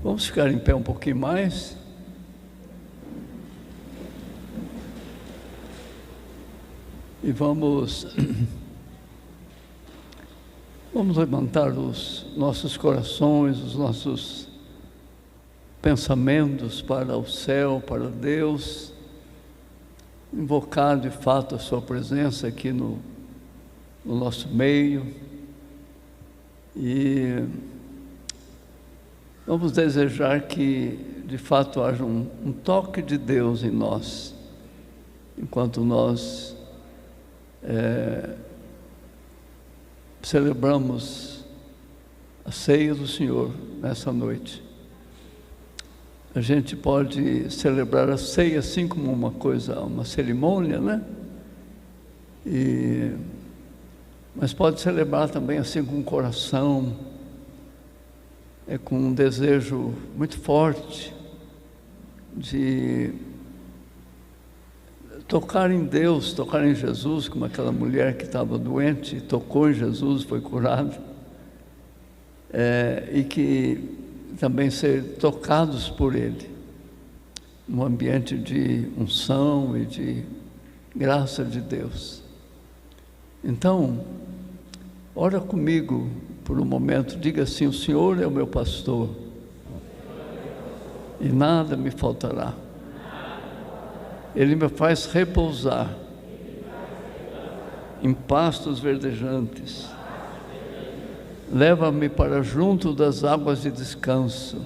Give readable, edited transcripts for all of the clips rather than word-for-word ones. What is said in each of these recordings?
Vamos ficar em pé um pouquinho mais. E vamos levantar os nossos corações, os nossos pensamentos para o céu, para Deus, invocar de fato a sua presença aqui no nosso meio, e vamos desejar que de fato haja um toque de Deus em nós, enquanto nós celebramos a ceia do Senhor nessa noite. A gente pode celebrar a ceia assim como uma cerimônia, né? Mas pode celebrar também assim com o coração, com um desejo muito forte de tocar em Deus, tocar em Jesus, como aquela mulher que estava doente, tocou em Jesus, foi curada, e que também ser tocados por Ele, num ambiente de unção e de graça de Deus. Então, ora comigo por um momento, diga assim: o Senhor é o meu pastor, e nada me faltará. Ele me faz repousar em pastos verdejantes. Leva-me para junto das águas de descanso.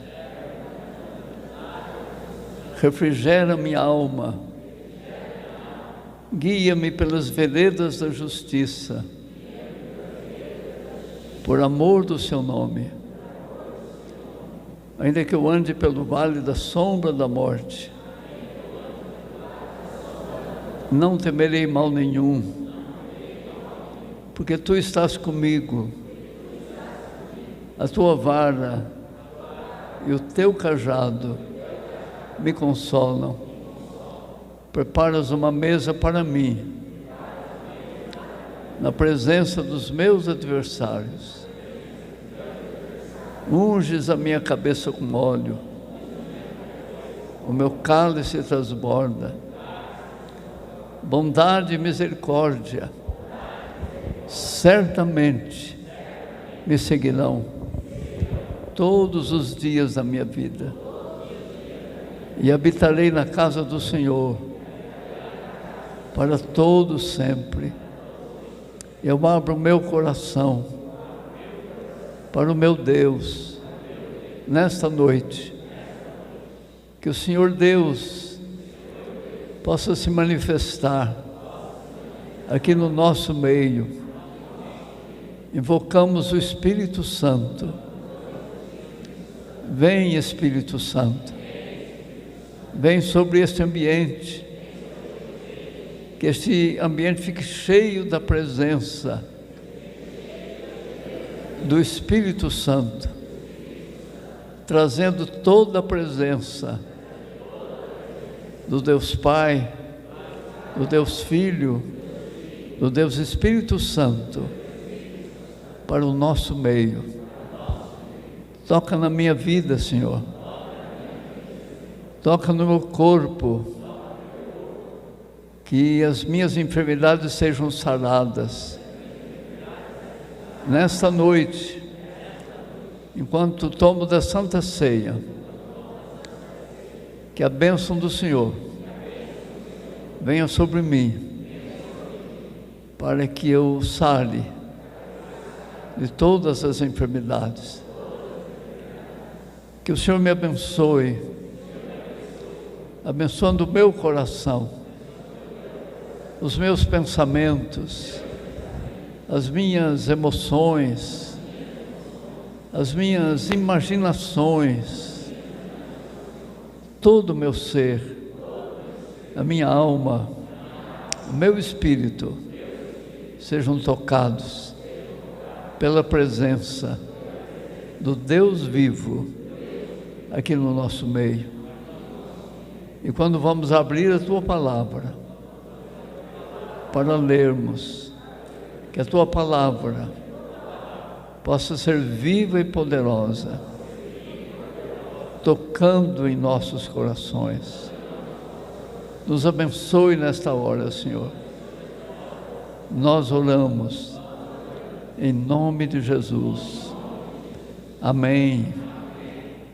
Refrigera minha alma. Guia-me pelas veredas da justiça, por amor do seu nome. Ainda que eu ande pelo vale da sombra da morte, não temerei mal nenhum, porque tu estás comigo. A tua vara e o teu cajado me consolam. Preparas uma mesa para mim, na presença dos meus adversários. Unges a minha cabeça com óleo, o meu cálice transborda. Bondade e misericórdia certamente me seguirão todos os dias da minha vida, e habitarei na casa do Senhor para todo sempre. Eu abro o meu coração para o meu Deus nesta noite. Que o Senhor Deus possa se manifestar aqui no nosso meio. Invocamos o Espírito Santo. Vem, Espírito Santo, vem sobre este ambiente, que este ambiente fique cheio da presença do Espírito Santo, trazendo toda a presença do Deus Pai, do Deus Filho, do Deus Espírito Santo, para o nosso meio. Toca na minha vida, Senhor. Toca no meu corpo. Que as minhas enfermidades sejam saradas. Nesta noite, enquanto tomo da Santa Ceia, que a bênção do Senhor venha sobre mim, para que eu sare de todas as enfermidades. Que o Senhor me abençoe, abençoando o meu coração, os meus pensamentos, as minhas emoções, as minhas imaginações, todo o meu ser, a minha alma, o meu espírito, sejam tocados pela presença do Deus vivo aqui no nosso meio. E quando vamos abrir a Tua Palavra para lermos, que a Tua Palavra possa ser viva e poderosa tocando em nossos corações. Nos abençoe nesta hora, Senhor. Nós oramos em nome de Jesus. Amém.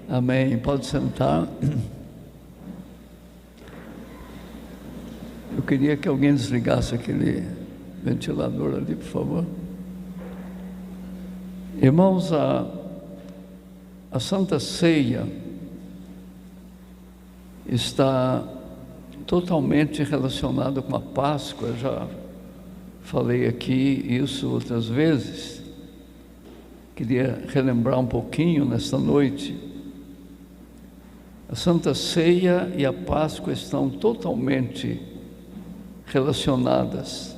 Amém. Pode sentar. Eu queria que alguém desligasse aquele ventilador ali, por favor. Irmãos, a Santa Ceia está totalmente relacionada com a Páscoa. Já falei aqui isso outras vezes. Queria relembrar um pouquinho nesta noite. A Santa Ceia e a Páscoa estão totalmente relacionadas.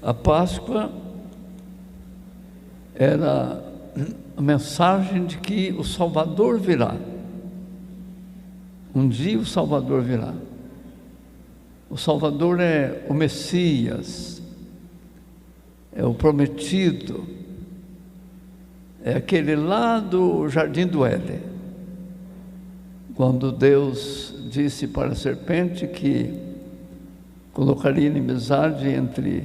A Páscoa era a mensagem de que o Salvador virá. Um dia o Salvador virá. O Salvador é o Messias, é o prometido, é aquele lá do Jardim do Éden, quando Deus disse para a serpente que colocaria inimizade entre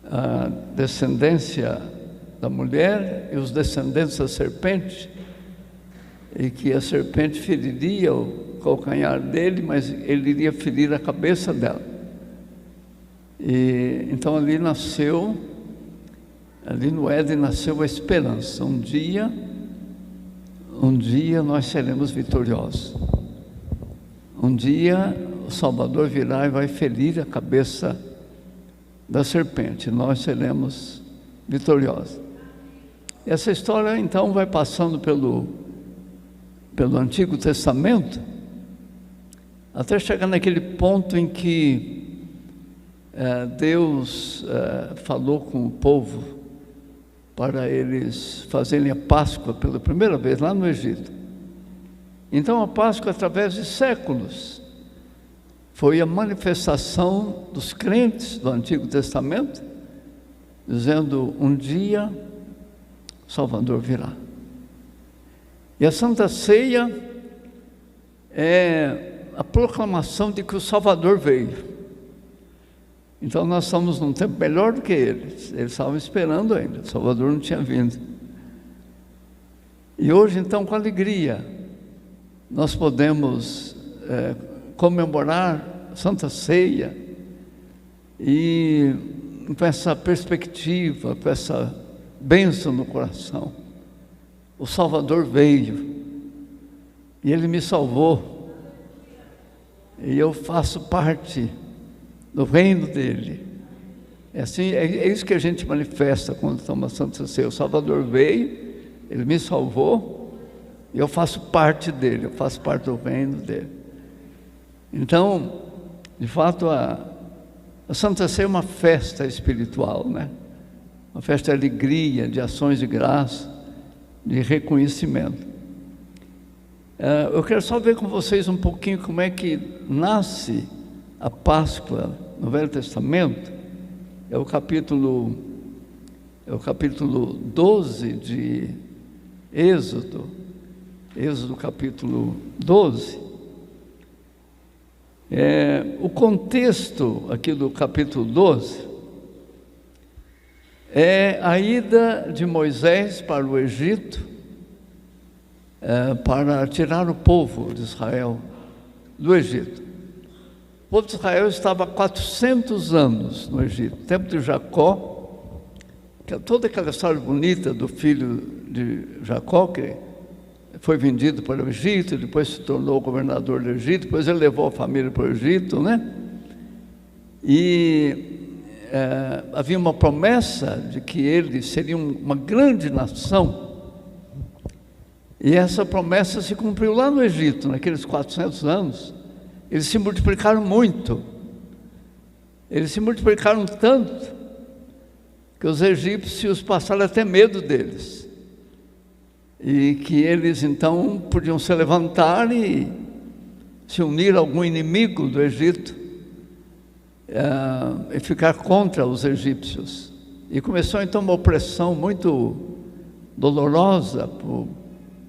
a descendência da mulher e os descendentes da serpente, e que a serpente feriria o calcanhar dele, mas ele iria ferir a cabeça dela. E então ali no Éden nasceu a esperança. Um dia nós seremos vitoriosos. Um dia o Salvador virá e vai ferir a cabeça da serpente. Nós seremos vitoriosos. Essa história então vai passando pelo Antigo Testamento, até chegar naquele ponto em que Deus falou com o povo para eles fazerem a Páscoa pela primeira vez lá no Egito. Então a Páscoa, através de séculos, foi a manifestação dos crentes do Antigo Testamento, dizendo: um dia o Salvador virá. E a Santa Ceia é a proclamação de que o Salvador veio. Então nós estamos num tempo melhor do que eles. Eles estavam esperando ainda, o Salvador não tinha vindo. E hoje, então, com alegria, nós podemos comemorar a Santa Ceia, e com essa perspectiva, com essa bênção no coração. O Salvador veio e Ele me salvou, e eu faço parte do reino dEle. É assim, é isso que a gente manifesta quando toma a Santa Ceia. O Salvador veio, Ele me salvou, e eu faço parte dEle, eu faço parte do reino dEle. Então, de fato, a Santa Ceia é uma festa espiritual, né? Uma festa de alegria, de ações de graça, de reconhecimento. Eu quero só ver com vocês um pouquinho como é que nasce a Páscoa no Velho Testamento. É o capítulo 12 de Êxodo capítulo 12. O contexto aqui do capítulo 12 é a ida de Moisés para o Egito, para tirar o povo de Israel do Egito. O povo de Israel estava há 400 anos no Egito, tempo de Jacó, que é toda aquela história bonita do filho de Jacó, que foi vendido para o Egito, depois se tornou governador do Egito, depois ele levou a família para o Egito, né? E havia uma promessa de que eles seriam uma grande nação, e essa promessa se cumpriu lá no Egito. Naqueles 400 anos, eles se multiplicaram muito, eles se multiplicaram tanto, que os egípcios passaram a ter medo deles, e que eles então podiam se levantar e se unir a algum inimigo do Egito, e ficar contra os egípcios. E começou então uma opressão muito dolorosa por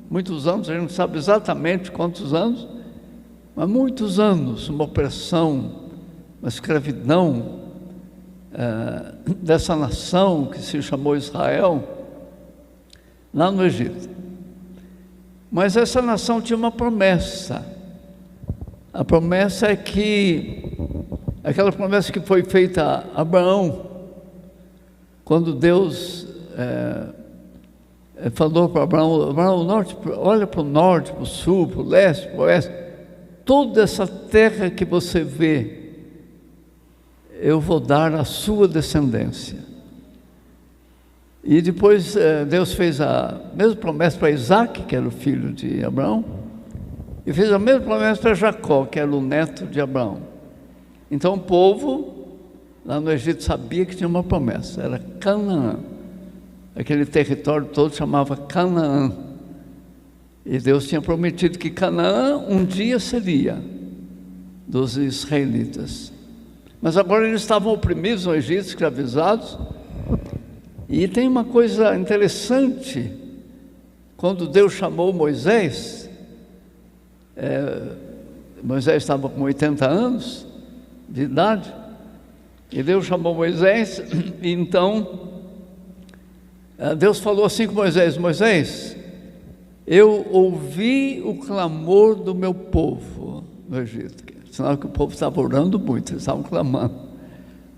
muitos anos, a gente não sabe exatamente quantos anos, mas muitos anos, uma opressão, uma escravidão dessa nação que se chamou Israel, lá no Egito. Mas essa nação tinha uma promessa. A promessa é que, aquela promessa que foi feita a Abraão, quando Deus falou para Abraão, olha para o norte, para o sul, para o leste, para o oeste, toda essa terra que você vê, eu vou dar à sua descendência. E depois Deus fez a mesma promessa para Isaac, que era o filho de Abraão, e fez a mesma promessa para Jacó, que era o neto de Abraão. Então o povo lá no Egito sabia que tinha uma promessa, era Canaã. Aquele território todo chamava Canaã. E Deus tinha prometido que Canaã um dia seria dos israelitas. Mas agora eles estavam oprimidos no Egito, escravizados. E tem uma coisa interessante, quando Deus chamou Moisés, Moisés estava com 80 anos de idade, e Deus chamou Moisés, e então Deus falou assim com Moisés: Moisés, eu ouvi o clamor do meu povo no Egito. Sinal que o povo estava orando muito, eles estavam clamando.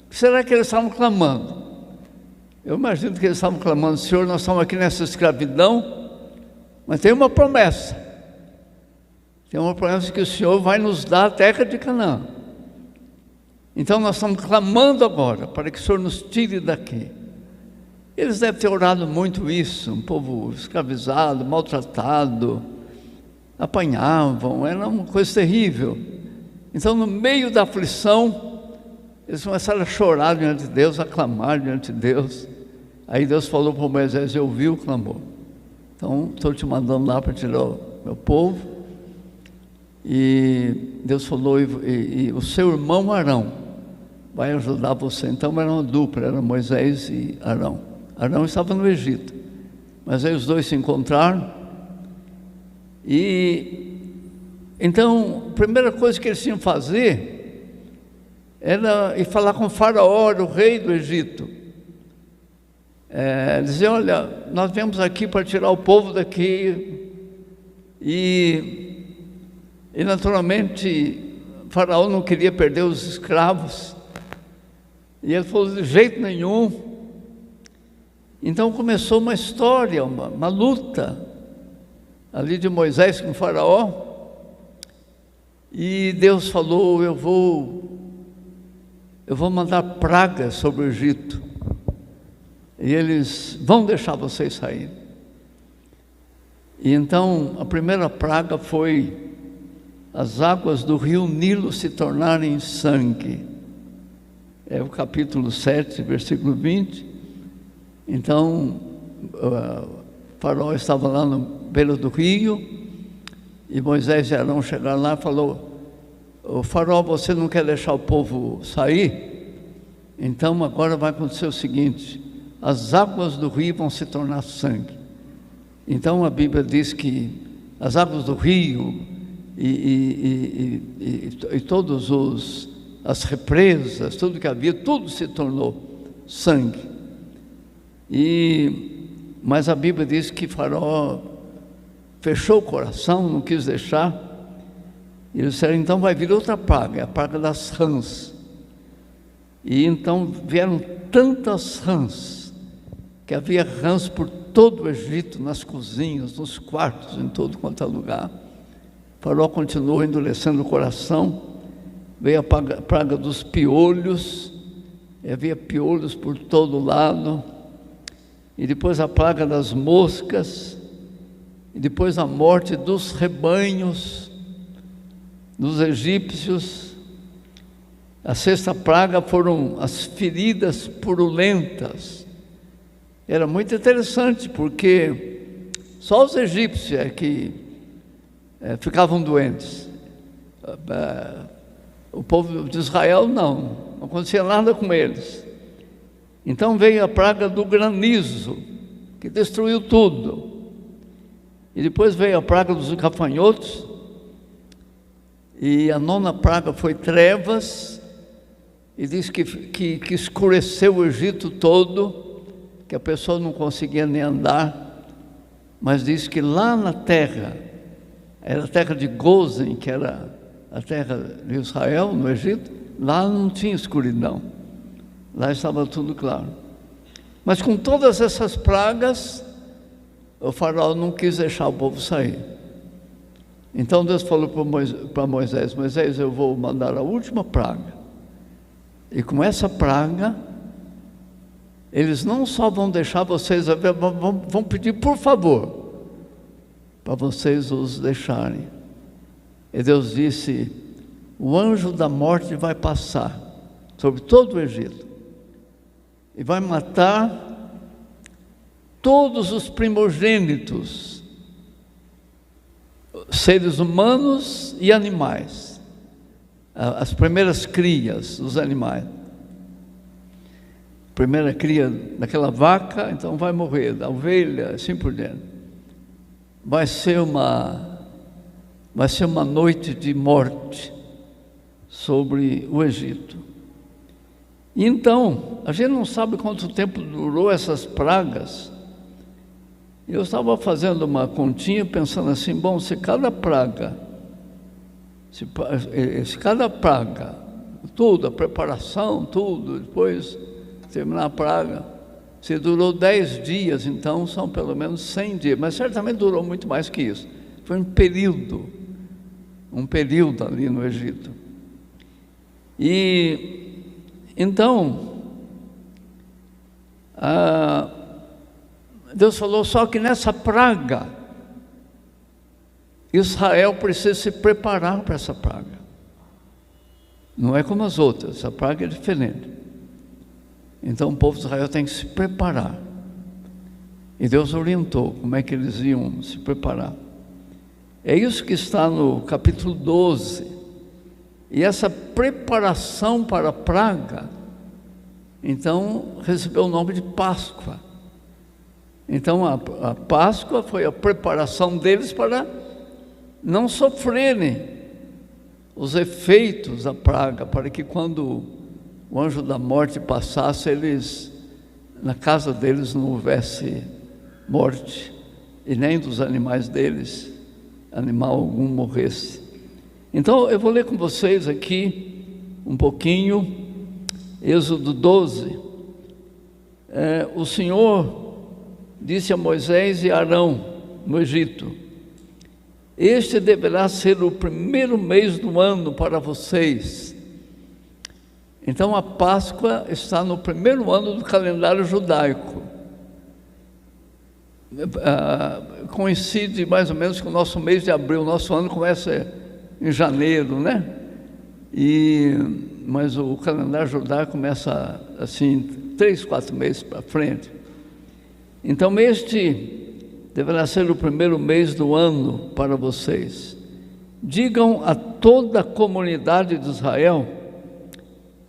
O que será que eles estavam clamando? Eu imagino que eles estavam clamando: Senhor, nós estamos aqui nessa escravidão, mas tem uma promessa. Tem uma promessa que o Senhor vai nos dar a terra de Canaã. Então nós estamos clamando agora para que o Senhor nos tire daqui. Eles devem ter orado muito isso, um povo escravizado, maltratado, apanhavam, era uma coisa terrível. Então, no meio da aflição, eles começaram a chorar diante de Deus, a clamar diante de Deus. Aí Deus falou para Moisés: eu ouvi o clamor, então estou te mandando lá para tirar o meu povo. E Deus falou: e o seu irmão Arão vai ajudar você. Então era uma dupla, era Moisés e Arão. Arão estava no Egito, mas aí os dois se encontraram. E então a primeira coisa que eles tinham que fazer era ir falar com o Faraó, o rei do Egito. Dizer: olha, nós viemos aqui para tirar o povo daqui. E naturalmente o Faraó não queria perder os escravos, e ele falou: de jeito nenhum. Então começou uma história, uma luta ali de Moisés com o Faraó. E Deus falou: eu vou mandar pragas sobre o Egito, e eles vão deixar vocês saírem. E então a primeira praga foi as águas do rio Nilo se tornarem sangue. É o capítulo 7, versículo 20. Então o Faraó estava lá no beira do rio, e Moisés e Arão chegaram lá e falou: o Faraó, você não quer deixar o povo sair? Então agora vai acontecer o seguinte: as águas do rio vão se tornar sangue. Então a Bíblia diz que as águas do rio e todos as represas, tudo que havia, tudo se tornou sangue. Mas a Bíblia diz que Faraó fechou o coração, não quis deixar. E eles disseram: então vai vir outra praga, a praga das rãs. E então vieram tantas rãs, que havia rãs por todo o Egito, nas cozinhas, nos quartos, em todo quanto é lugar. Faraó continuou endurecendo o coração. Veio a praga dos piolhos, e havia piolhos por todo lado. E depois a praga das moscas, e depois a morte dos rebanhos dos egípcios. A sexta praga foram as feridas purulentas. Era muito interessante, porque só os egípcios é que ficavam doentes. O povo de Israel não acontecia nada com eles. Então veio a praga do granizo, que destruiu tudo. E depois veio a praga dos gafanhotos, e a 9ª praga foi trevas, e diz que escureceu o Egito todo, que a pessoa não conseguia nem andar, mas diz que lá na terra, era a terra de Gozen, que era a terra de Israel, no Egito, lá não tinha escuridão, lá estava tudo claro. Mas com todas essas pragas, o faraó não quis deixar o povo sair. Então Deus falou para Moisés: Moisés, eu vou mandar a última praga, e com essa praga, eles não só vão deixar vocês, vão pedir por favor, para vocês os deixarem. E Deus disse: o anjo da morte vai passar sobre todo o Egito, e vai matar todos os primogênitos, seres humanos e animais, as primeiras crias dos animais. Primeira cria daquela vaca, então vai morrer, da ovelha, assim por diante. Vai ser uma noite de morte sobre o Egito. E então, a gente não sabe quanto tempo durou essas pragas. Eu estava fazendo uma continha, pensando assim, bom, se cada praga, tudo, a preparação, tudo, depois terminar a praga, se durou 10 dias, então são pelo menos 100 dias, mas certamente durou muito mais que isso. Foi um período ali no Egito. E então, Deus falou só que nessa praga, Israel precisa se preparar para essa praga. Não é como as outras, essa praga é diferente. Então o povo de Israel tem que se preparar. E Deus orientou como é que eles iam se preparar. É isso que está no capítulo 12. E essa preparação para a praga, então, recebeu o nome de Páscoa. Então a Páscoa foi a preparação deles para não sofrerem os efeitos da praga, para que quando o anjo da morte passasse, na casa deles não houvesse morte, e nem dos animais deles, animal algum morresse. Então eu vou ler com vocês aqui um pouquinho, Êxodo 12. O Senhor disse a Moisés e Arão no Egito: este deverá ser o primeiro mês do ano para vocês. Então a Páscoa está no primeiro ano do calendário judaico. Coincide mais ou menos com o nosso mês de abril. Nosso ano começa em janeiro, né? Mas o calendário judaico começa assim 3, 4 meses para frente. Então este deverá ser o primeiro mês do ano para vocês. Digam a toda a comunidade de Israel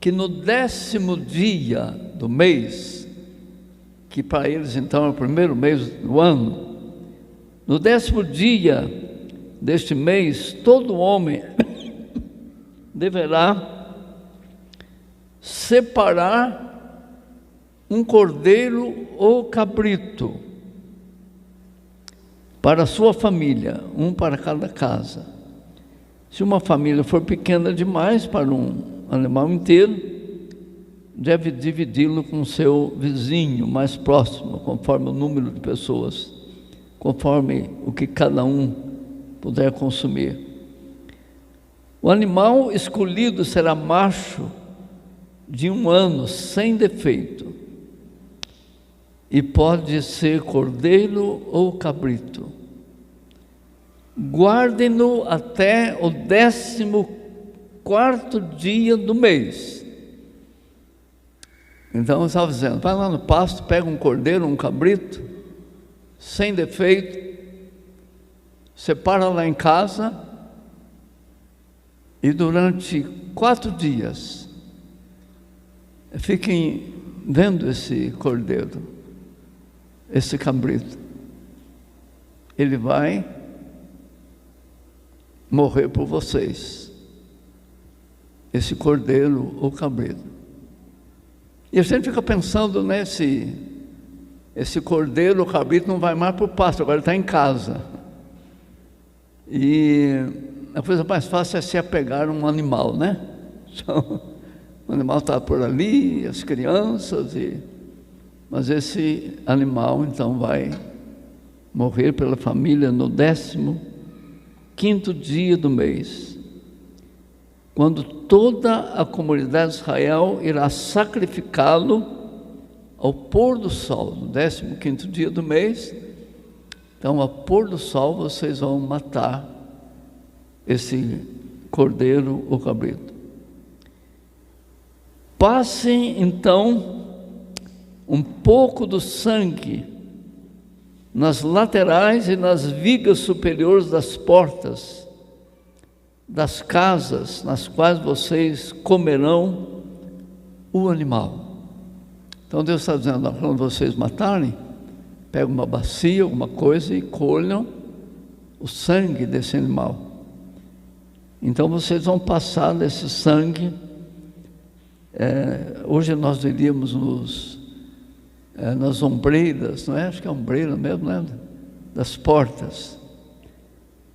que no 10º dia do mês, que para eles então é o primeiro mês do ano, no 10º dia deste mês, todo homem deverá separar um cordeiro ou cabrito para a sua família, um para cada casa. Se uma família for pequena demais para um animal inteiro, deve dividi-lo com seu vizinho mais próximo, conforme o número de pessoas, conforme o que cada um puder consumir. O animal escolhido será macho de 1 ano, sem defeito, e pode ser cordeiro ou cabrito. Guardem-no até o 14º dia do mês. Então eu estava dizendo, vai lá no pasto, pega um cordeiro, um cabrito, sem defeito, separa lá em casa, e durante 4 dias fiquem vendo esse cordeiro, esse cabrito, ele vai morrer por vocês, esse cordeiro ou cabrito. E a gente fica pensando, né, esse cordeiro ou cabrito não vai mais para o pasto, agora ele está em casa. E a coisa mais fácil é se apegar a um animal, né? Então, o animal está por ali, as crianças, mas esse animal então vai morrer pela família no 15º dia do mês, quando toda a comunidade de Israel irá sacrificá-lo ao pôr do sol, no 15º dia do mês. Então, ao pôr do sol, vocês vão matar esse cordeiro ou cabrito. Passem, então, um pouco do sangue nas laterais e nas vigas superiores das portas das casas nas quais vocês comerão o animal. Então Deus está dizendo, quando vocês matarem, pegam uma bacia, alguma coisa e colham o sangue desse animal. Então vocês vão passar desse sangue, hoje nós diríamos nas ombreiras, não é? Acho que é ombreira mesmo, né? Das portas.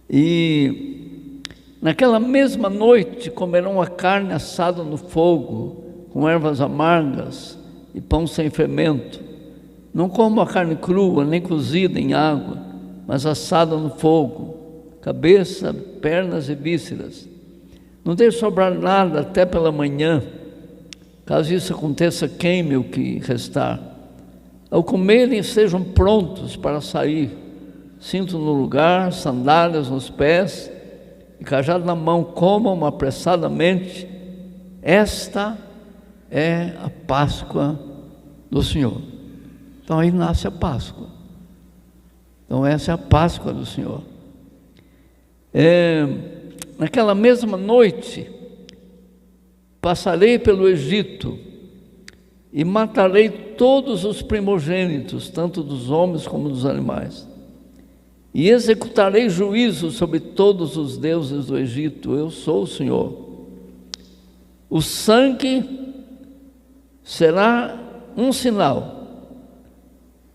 E naquela mesma noite comerão a carne assada no fogo, com ervas amargas e pão sem fermento. Não comam a carne crua, nem cozida em água, mas assada no fogo, cabeça, pernas e vísceras. Não deixe sobrar nada até pela manhã. Caso isso aconteça, queime o que restar. Ao comerem, sejam prontos para sair, cinto no lugar, sandálias nos pés e cajado na mão, comam apressadamente. Esta é a Páscoa do Senhor. Então aí nasce a Páscoa. Então essa é a Páscoa do Senhor. Naquela mesma noite, passarei pelo Egito e matarei todos os primogênitos, tanto dos homens como dos animais. E executarei juízo sobre todos os deuses do Egito. Eu sou o Senhor. O sangue será um sinal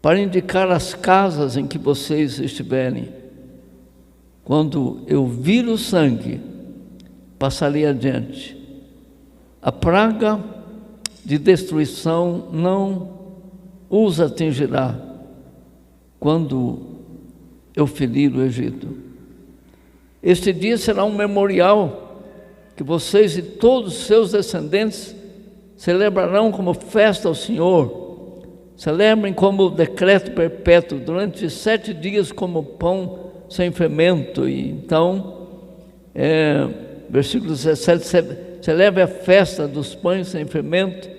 para indicar as casas em que vocês estiverem. Quando eu vir o sangue, passarei adiante. A praga de destruição não os atingirá quando eu ferir o Egito. Este dia será um memorial que vocês e todos os seus descendentes celebrarão como festa ao Senhor. Celebrem como decreto perpétuo durante 7 dias como pão sem fermento. E então, versículo 17, celebre a festa dos pães sem fermento,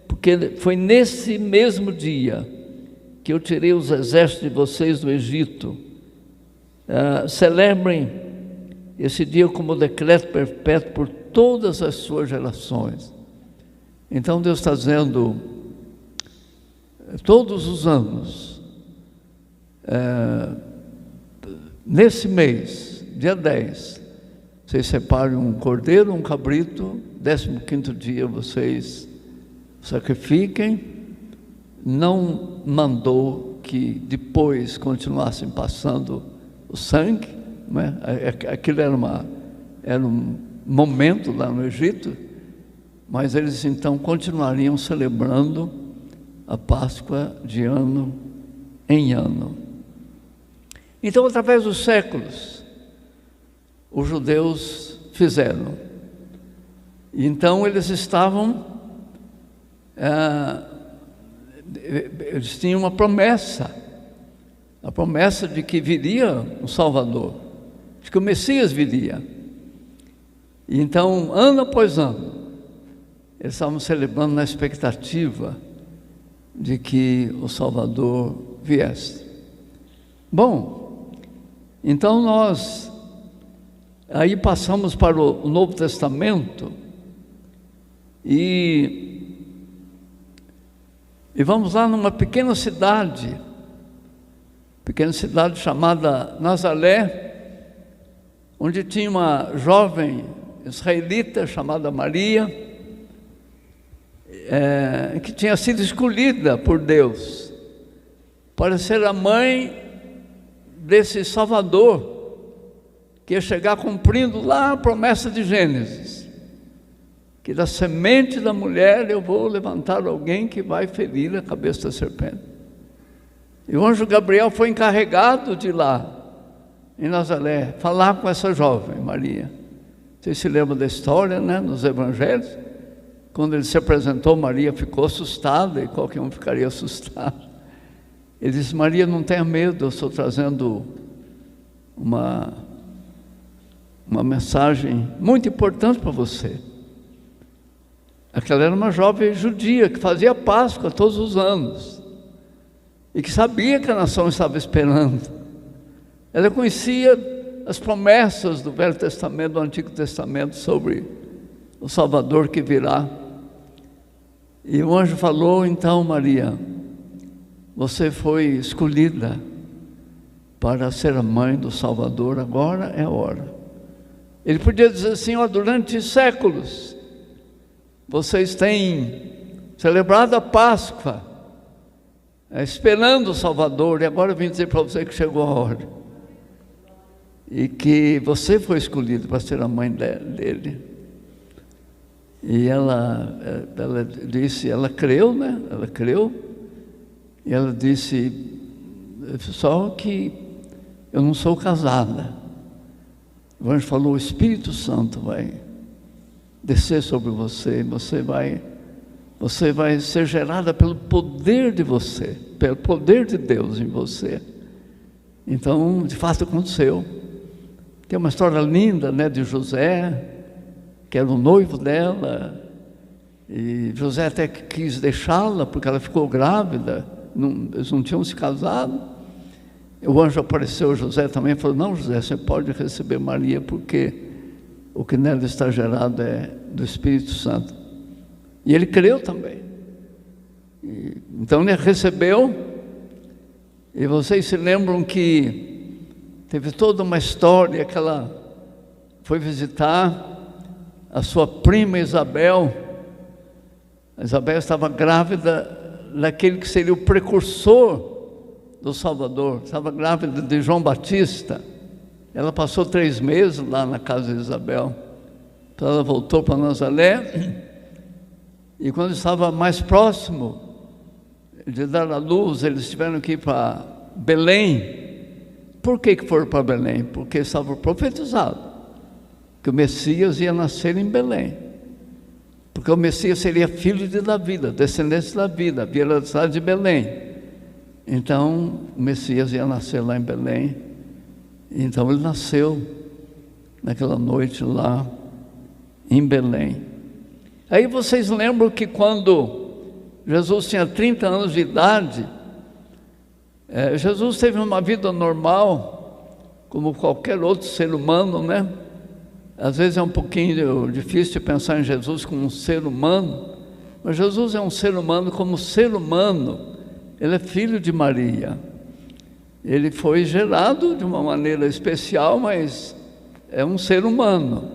porque foi nesse mesmo dia que eu tirei os exércitos de vocês do Egito. Celebrem esse dia como decreto perpétuo por todas as suas gerações. Então Deus está dizendo, todos os anos, nesse mês, dia 10, vocês separem um cordeiro, um cabrito, 15º dia vocês sacrifiquem. Não mandou que depois continuassem passando o sangue, né? Aquilo era um momento lá no Egito, mas eles então continuariam celebrando a Páscoa de ano em ano. Então, através dos séculos, os judeus fizeram. E então eles estavam, eles tinham uma promessa, a promessa de que viria um Salvador, de que o Messias viria. E então, ano após ano, eles estavam celebrando na expectativa de que o Salvador viesse. Bom, então nós aí passamos para o Novo Testamento e vamos lá numa pequena cidade pequena cidade chamada Nazaré, onde tinha uma jovem israelita chamada Maria, que tinha sido escolhida por Deus para ser a mãe desse Salvador, que ia chegar cumprindo lá a promessa de Gênesis, que da semente da mulher eu vou levantar alguém que vai ferir a cabeça da serpente. E o anjo Gabriel foi encarregado de ir lá, em Nazaré, falar com essa jovem, Maria. Vocês se lembram da história, né, nos evangelhos? Quando ele se apresentou, Maria ficou assustada, e qualquer um ficaria assustado. Ele disse: Maria, não tenha medo, eu estou trazendo uma mensagem muito importante para você. Aquela era uma jovem judia que fazia Páscoa todos os anos e que sabia que a nação estava esperando. Ela conhecia as promessas do Velho Testamento, do Antigo Testamento, sobre o Salvador que virá. E o anjo falou: então, Maria, você foi escolhida para ser a mãe do Salvador, agora é a hora. Ele podia dizer assim: ó, durante séculos vocês têm celebrado a Páscoa, esperando o Salvador, e agora eu vim dizer para você que chegou a hora, e que você foi escolhido para ser a mãe dele. E ela disse, ela creu, né? Ela creu, e ela disse: só que eu não sou casada. O anjo falou: o Espírito Santo vai descer sobre você, você vai ser gerada pelo poder de você, pelo poder de Deus em você. Então, de fato, aconteceu. Tem uma história linda, né, de José, que era o noivo dela, e José até quis deixá-la, porque ela ficou grávida, eles não tinham se casado. O anjo apareceu a José também e falou: não, José, você pode receber Maria, porque o que nela está gerado é do Espírito Santo. E ele creu também. Então ele recebeu, e vocês se lembram que teve toda uma história que ela foi visitar a sua prima Isabel. A Isabel estava grávida daquele que seria o precursor do Salvador, estava grávida de João Batista. Ela passou 3 meses lá na casa de Isabel. Então ela voltou para Nazaré, e quando estava mais próximo de dar a luz, eles tiveram que ir para Belém. Por que foram para Belém? Porque estava profetizado que o Messias ia nascer em Belém, porque o Messias seria filho de Davi, descendente de Davi, era da cidade de Belém. Então o Messias ia nascer lá em Belém. Então ele nasceu naquela noite lá em Belém. Aí vocês lembram que quando Jesus tinha 30 anos de idade, Jesus teve uma vida normal, como qualquer outro ser humano, né? Às vezes é um pouquinho difícil de pensar em Jesus como um ser humano, mas Jesus é um ser humano como ser humano. Ele é filho de Maria. Ele foi gerado de uma maneira especial, mas é um ser humano.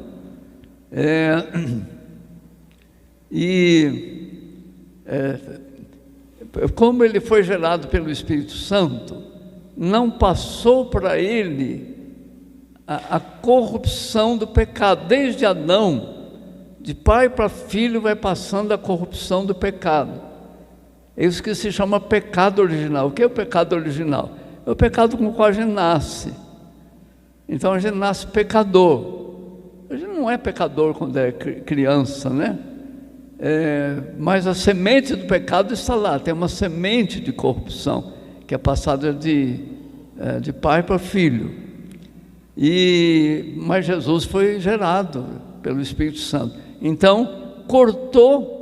Como ele foi gerado pelo Espírito Santo, não passou para ele a corrupção do pecado. Desde Adão, de pai para filho, vai passando a corrupção do pecado. É isso que se chama pecado original. O que é o pecado original? É o pecado com o qual a gente nasce. Então a gente nasce pecador. A gente não é pecador quando é criança, né? Mas a semente do pecado está lá. Tem uma semente de corrupção que é passada de pai para filho. Mas Jesus foi gerado pelo Espírito Santo. Então cortou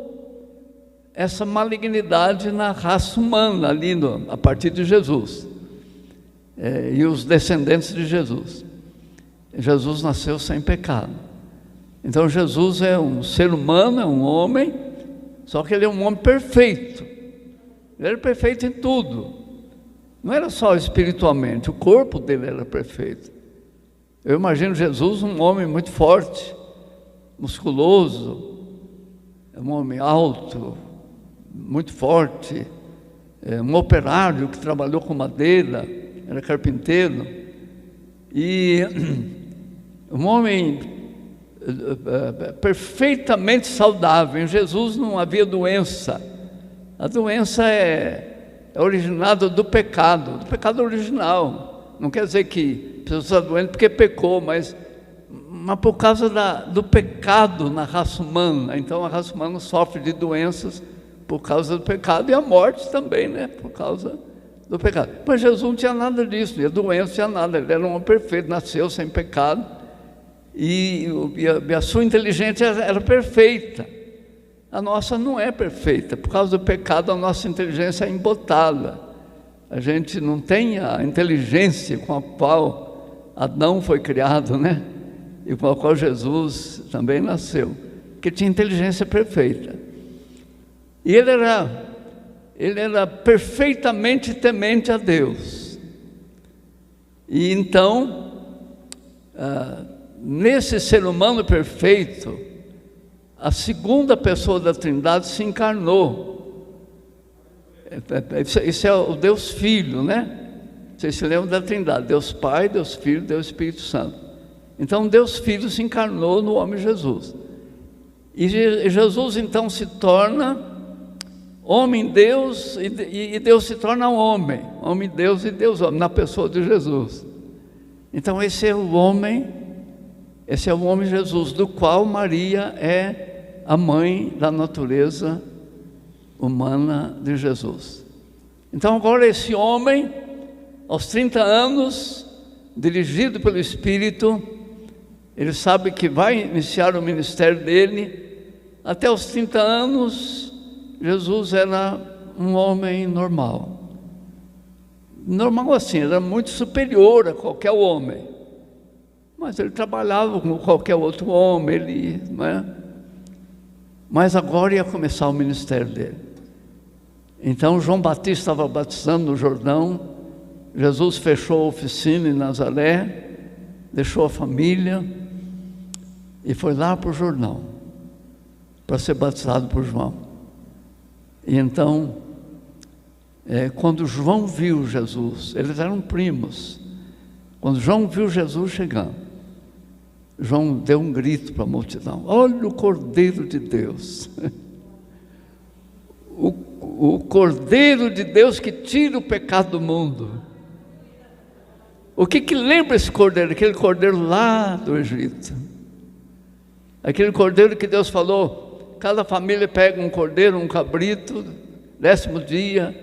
essa malignidade na raça humana ali a partir de Jesus, e os descendentes de Jesus. Jesus nasceu sem pecado. Então Jesus é um ser humano, é um homem, só que ele é um homem perfeito. Ele era perfeito em tudo. Não era só espiritualmente, o corpo dele era perfeito. Eu imagino Jesus um homem muito forte, musculoso, um homem alto, muito forte, um operário que trabalhou com madeira, era carpinteiro, e um homem perfeitamente saudável. Em Jesus não havia doença. A doença é originada do pecado original. Não quer dizer que a pessoa está doente porque pecou, mas por causa do pecado na raça humana. Então a raça humana sofre de doenças por causa do pecado, e a morte também, né? Por causa do pecado. Mas Jesus não tinha nada disso, nem a doença, não tinha nada. Ele era um homem perfeito, nasceu sem pecado, e a sua inteligência era perfeita. A nossa não é perfeita. Por causa do pecado, a nossa inteligência é embotada. A gente não tem a inteligência com a qual Adão foi criado, né? E com a qual Jesus também nasceu, que tinha inteligência perfeita. E ele era perfeitamente temente a Deus. E então, nesse ser humano perfeito, a segunda pessoa da Trindade se encarnou. Esse é o Deus Filho, né? Vocês se lembram da Trindade: Deus Pai, Deus Filho, Deus Espírito Santo. Então Deus Filho se encarnou no homem Jesus. E Jesus então se torna homem Deus, e Deus se torna homem Deus e Deus homem, na pessoa de Jesus. Então esse é o homem Jesus, do qual Maria é a mãe da natureza humana de Jesus. Então agora esse homem, aos 30 anos, dirigido pelo Espírito, ele sabe que vai iniciar o ministério dele. Até os 30 anos, Jesus era um homem normal. Normal assim, era muito superior a qualquer homem. Mas ele trabalhava como qualquer outro homem, né? Mas agora ia começar o ministério dele. Então João Batista estava batizando no Jordão. Jesus fechou a oficina em Nazaré, deixou a família e foi lá para o Jordão para ser batizado por João. E então, quando João viu Jesus, eles eram primos. Quando João viu Jesus chegando, João deu um grito para a multidão: olha o Cordeiro de Deus, o Cordeiro de Deus que tira o pecado do mundo. O que lembra esse cordeiro? Aquele cordeiro lá do Egito, aquele cordeiro que Deus falou: cada família pega um cordeiro, um cabrito, 10º dia,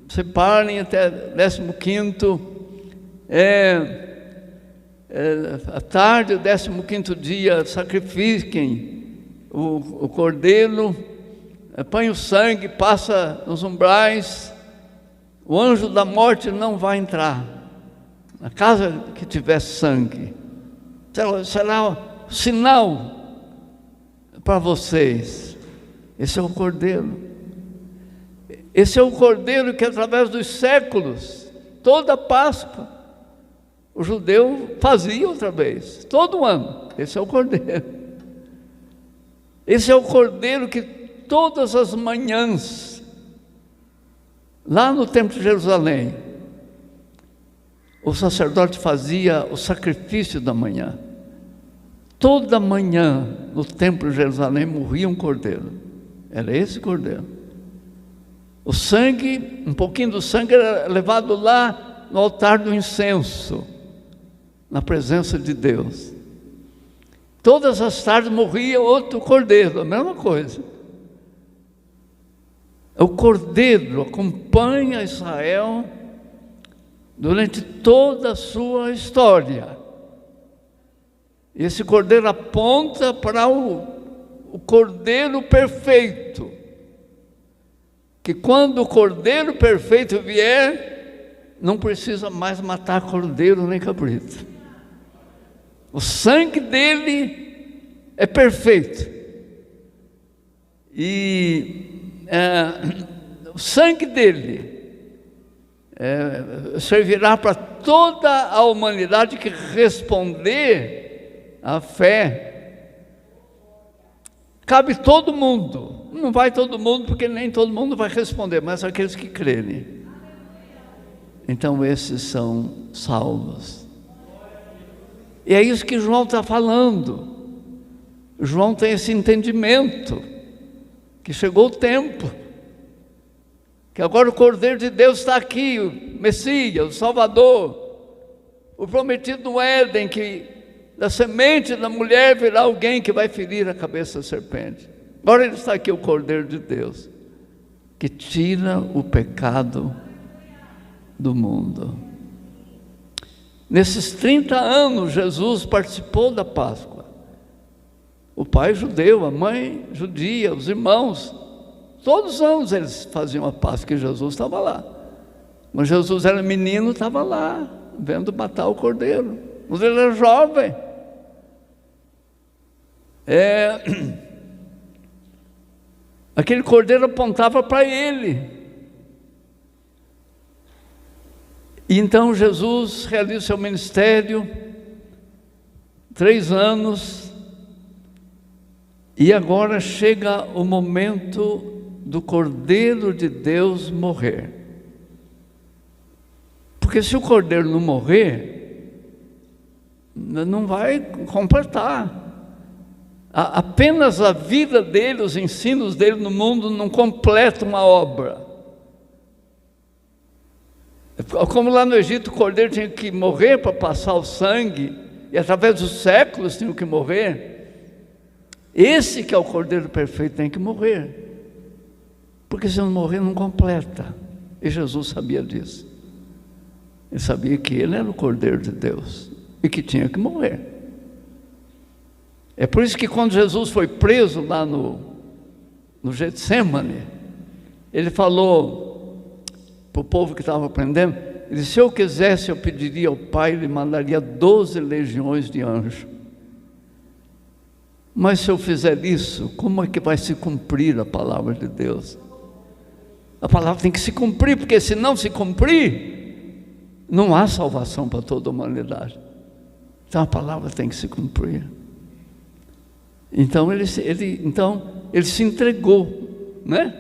separem até 15º, à tarde, 15º dia, sacrifiquem o cordeiro, põe o sangue, passa nos umbrais, o anjo da morte não vai entrar na casa que tiver sangue. Será um sinal para vocês. Esse é o Cordeiro. Esse é o Cordeiro que através dos séculos, toda Páscoa, o judeu fazia outra vez, todo ano. Esse é o Cordeiro. Esse é o Cordeiro que todas as manhãs, lá no templo de Jerusalém, o sacerdote fazia o sacrifício da manhã. Toda manhã, no templo de Jerusalém, morria um cordeiro. Era esse cordeiro. O sangue, um pouquinho do sangue era levado lá no altar do incenso, na presença de Deus. Todas as tardes morria outro cordeiro, a mesma coisa. O cordeiro acompanha Israel durante toda a sua história. Esse cordeiro aponta para o cordeiro perfeito, que quando o cordeiro perfeito vier, não precisa mais matar cordeiro nem cabrito. O sangue dele é perfeito. E o sangue dele servirá para toda a humanidade que responder à fé. Cabe todo mundo, não vai todo mundo, porque nem todo mundo vai responder, mas aqueles que crerem. Então esses são salvos. E é isso que João está falando. João tem esse entendimento, que chegou o tempo, que agora o Cordeiro de Deus está aqui, o Messias, o Salvador, o prometido no Éden, que da semente da mulher virá alguém que vai ferir a cabeça da serpente. Agora ele está aqui, o Cordeiro de Deus, que tira o pecado do mundo. Nesses 30 anos, Jesus participou da Páscoa. O pai judeu, a mãe judia, os irmãos, todos os anos eles faziam a Páscoa e Jesus estava lá. Mas Jesus era menino, estava lá, vendo matar o cordeiro. Mas ele era jovem. Aquele cordeiro apontava para ele. E então Jesus realiza seu ministério, 3 anos, e agora chega o momento do Cordeiro de Deus morrer. Porque se o Cordeiro não morrer, não vai completar. Apenas a vida dele, os ensinos dele no mundo não completam uma obra. Como lá no Egito o cordeiro tinha que morrer para passar o sangue, e através dos séculos tinha que morrer, esse que é o cordeiro perfeito tem que morrer, porque se não morrer não completa. E Jesus sabia disso. Ele sabia que ele era o Cordeiro de Deus e que tinha que morrer. É por isso que quando Jesus foi preso lá no Getsêmani, ele falou para o povo que estava aprendendo, ele disse: se eu quisesse, eu pediria ao Pai, ele mandaria 12 legiões de anjos. Mas se eu fizer isso, como é que vai se cumprir a palavra de Deus? A palavra tem que se cumprir, porque se não se cumprir, não há salvação para toda a humanidade. Então a palavra tem que se cumprir. Então ele se entregou, né?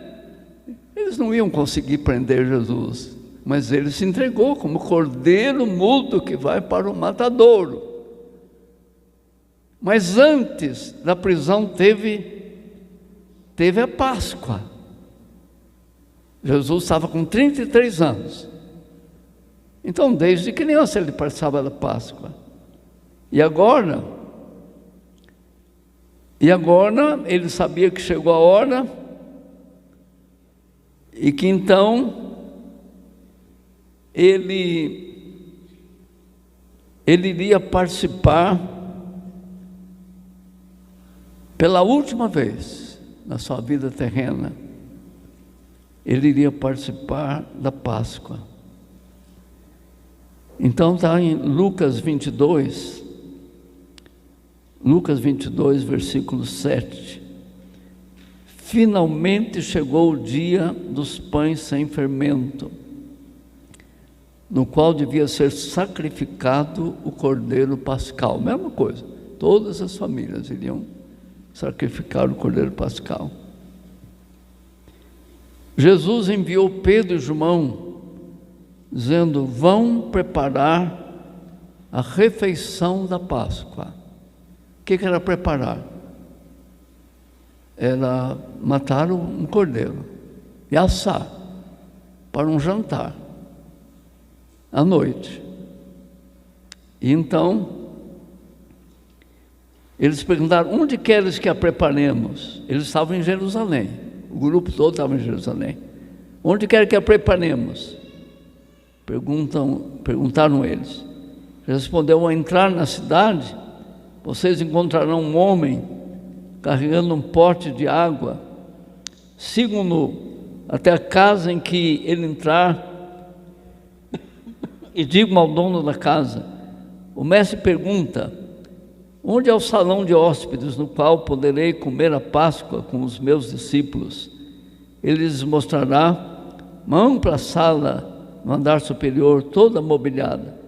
Eles não iam conseguir prender Jesus, mas ele se entregou como cordeiro mudo que vai para o matadouro. Mas antes da prisão teve a Páscoa. Jesus estava com 33 anos. Então desde criança ele participava da Páscoa. E agora ele sabia que chegou a hora, e que então ele iria participar pela última vez na sua vida terrena. Ele iria participar da Páscoa. Então está em Lucas 22, versículo 7. Finalmente chegou o dia dos pães sem fermento, no qual devia ser sacrificado o cordeiro pascal. Mesma coisa, todas as famílias iriam sacrificar o cordeiro pascal. Jesus enviou Pedro e João, dizendo: vão preparar a refeição da Páscoa. O que era preparar? Era matar um cordeiro e assar para um jantar à noite. E então eles perguntaram: onde queres que a preparemos? Eles estavam em Jerusalém, o grupo todo estava em Jerusalém. Onde quer que a preparemos? Perguntaram eles. Respondeu: ao entrar na cidade, vocês encontrarão um homem carregando um pote de água. Sigam-no até a casa em que ele entrar e digam ao dono da casa: o mestre pergunta, onde é o salão de hóspedes no qual poderei comer a Páscoa com os meus discípulos? Ele lhes mostrará uma ampla sala no andar superior, toda mobiliada.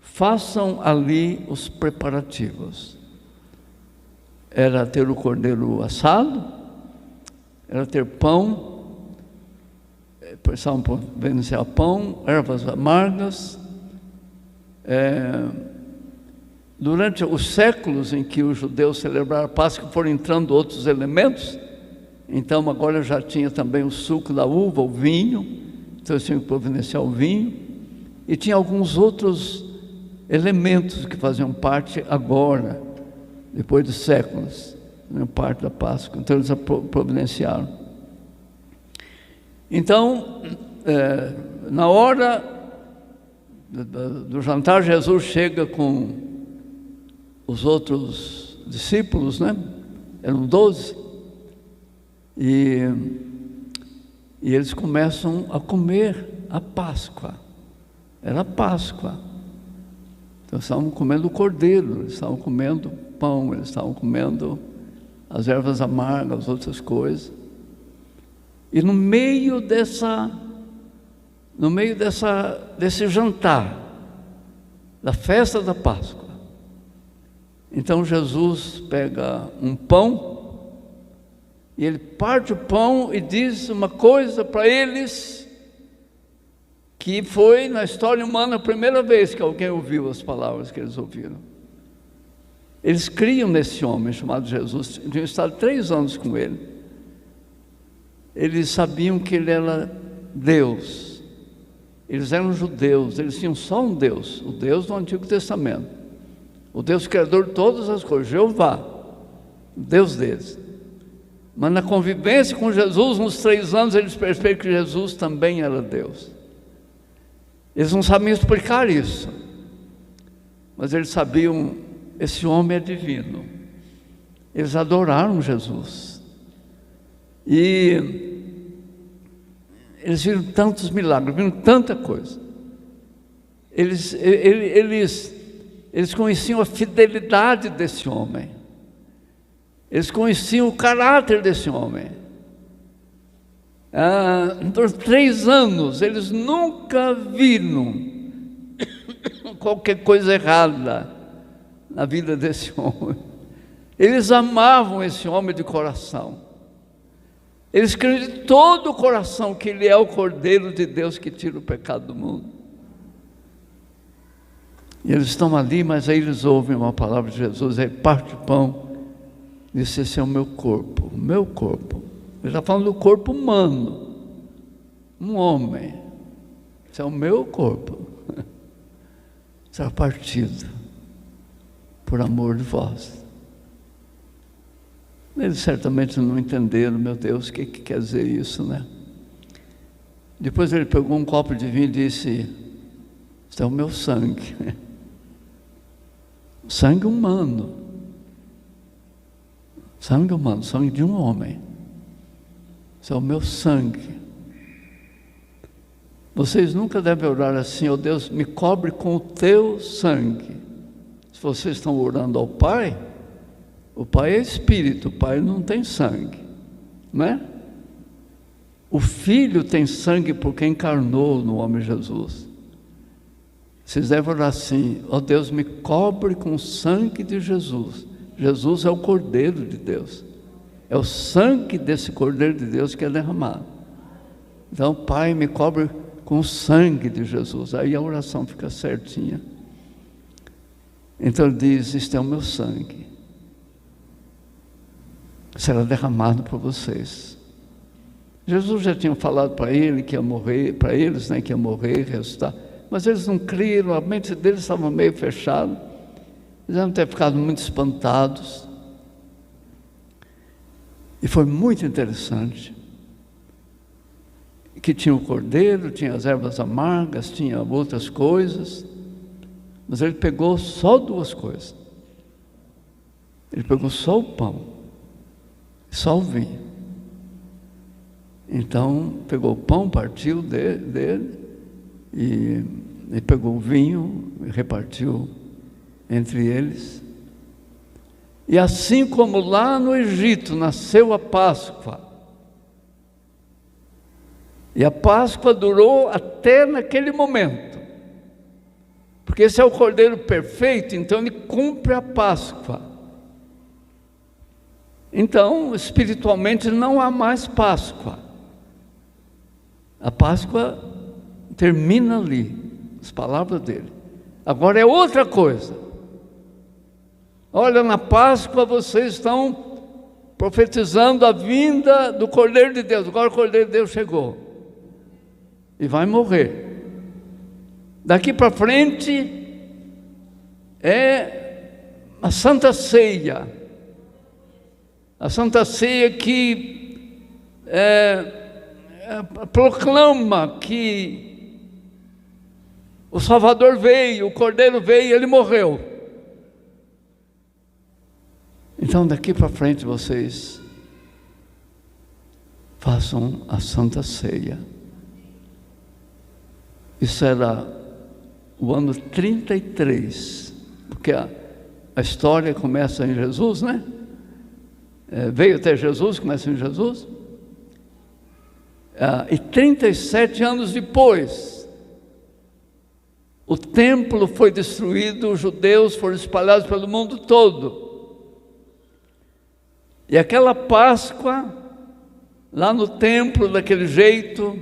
Façam ali os preparativos. Era ter o cordeiro assado, era ter pão, precisavam providenciar pão, ervas amargas. Durante os séculos em que os judeus celebraram a Páscoa, foram entrando outros elementos. Então agora já tinha também o suco da uva, o vinho, então eles tinham que providenciar o vinho, e tinha alguns outros elementos que faziam parte agora, depois de séculos, faziam parte da Páscoa, então eles providenciaram. Então, na hora do jantar, Jesus chega com os outros discípulos, né? Eram 12, e eles começam a comer a Páscoa. Era Páscoa. Então eles estavam comendo o cordeiro, eles estavam comendo pão, eles estavam comendo as ervas amargas, outras coisas. E no meio desse jantar, da festa da Páscoa, então Jesus pega um pão, e ele parte o pão e diz uma coisa para eles, que foi na história humana a primeira vez que alguém ouviu as palavras que eles ouviram. Eles criam nesse homem chamado Jesus, tinham estado 3 anos com ele. Eles sabiam que ele era Deus. Eles eram judeus, eles tinham só um Deus, o Deus do Antigo Testamento, o Deus criador de todas as coisas, Jeová, o Deus deles. Mas na convivência com Jesus, nos 3 anos, eles perceberam que Jesus também era Deus. Eles não sabiam explicar isso, mas eles sabiam, esse homem é divino. Eles adoraram Jesus. E eles viram tantos milagres, viram tanta coisa. Eles conheciam a fidelidade desse homem. Eles conheciam o caráter desse homem. Por 3 anos, eles nunca viram qualquer coisa errada na vida desse homem. Eles amavam esse homem de coração. Eles creem de todo o coração que ele é o Cordeiro de Deus que tira o pecado do mundo. E eles estão ali, mas aí eles ouvem uma palavra de Jesus, aí parte o pão, disse: esse é o meu corpo, o meu corpo. Ele está falando do corpo humano, um homem. Esse é o meu corpo. Será partido por amor de vós. Eles certamente não entenderam, meu Deus, o que quer dizer isso, né? Depois ele pegou um copo de vinho e disse: isso é o meu sangue. Sangue humano. Sangue humano, sangue de um homem. Isso é o meu sangue. Vocês nunca devem orar assim: ó Deus, me cobre com o teu sangue. Se vocês estão orando ao Pai, o Pai é Espírito, o Pai não tem sangue, não é? O Filho tem sangue porque encarnou no homem Jesus. Vocês devem orar assim: ó Deus, me cobre com o sangue de Jesus. Jesus é o Cordeiro de Deus. É o sangue desse Cordeiro de Deus que é derramado. Então, Pai, me cobre com o sangue de Jesus. Aí a oração fica certinha. Então ele diz: este é o meu sangue. Será derramado por vocês. Jesus já tinha falado para ele que ia morrer, para eles, né, que ia morrer e ressuscitar. Mas eles não criam, a mente deles estava meio fechada. Eles devem ter ficado muito espantados. E foi muito interessante. Que tinha o cordeiro, tinha as ervas amargas, tinha outras coisas. Mas ele pegou só 2 coisas. Ele pegou só o pão, só o vinho. Então, pegou o pão, partiu dele, e pegou o vinho, e repartiu entre eles. E assim como lá no Egito nasceu a Páscoa, E a Páscoa durou até naquele momento. Porque esse é o Cordeiro perfeito, então ele cumpre a Páscoa. Então, espiritualmente, não há mais Páscoa. A Páscoa termina ali, as palavras dele. Agora é outra coisa. Olha, na Páscoa vocês estão profetizando a vinda do Cordeiro de Deus. Agora o Cordeiro de Deus chegou e vai morrer. Daqui para frente é a Santa Ceia. A Santa Ceia que proclama que o Salvador veio, o Cordeiro veio e ele morreu. Então daqui para frente vocês façam a Santa Ceia. Isso era o ano 33, porque a história começa em Jesus, né? Veio até Jesus, começa em Jesus. E 37 anos depois, o templo foi destruído, os judeus foram espalhados pelo mundo todo. E aquela Páscoa, lá no templo, daquele jeito,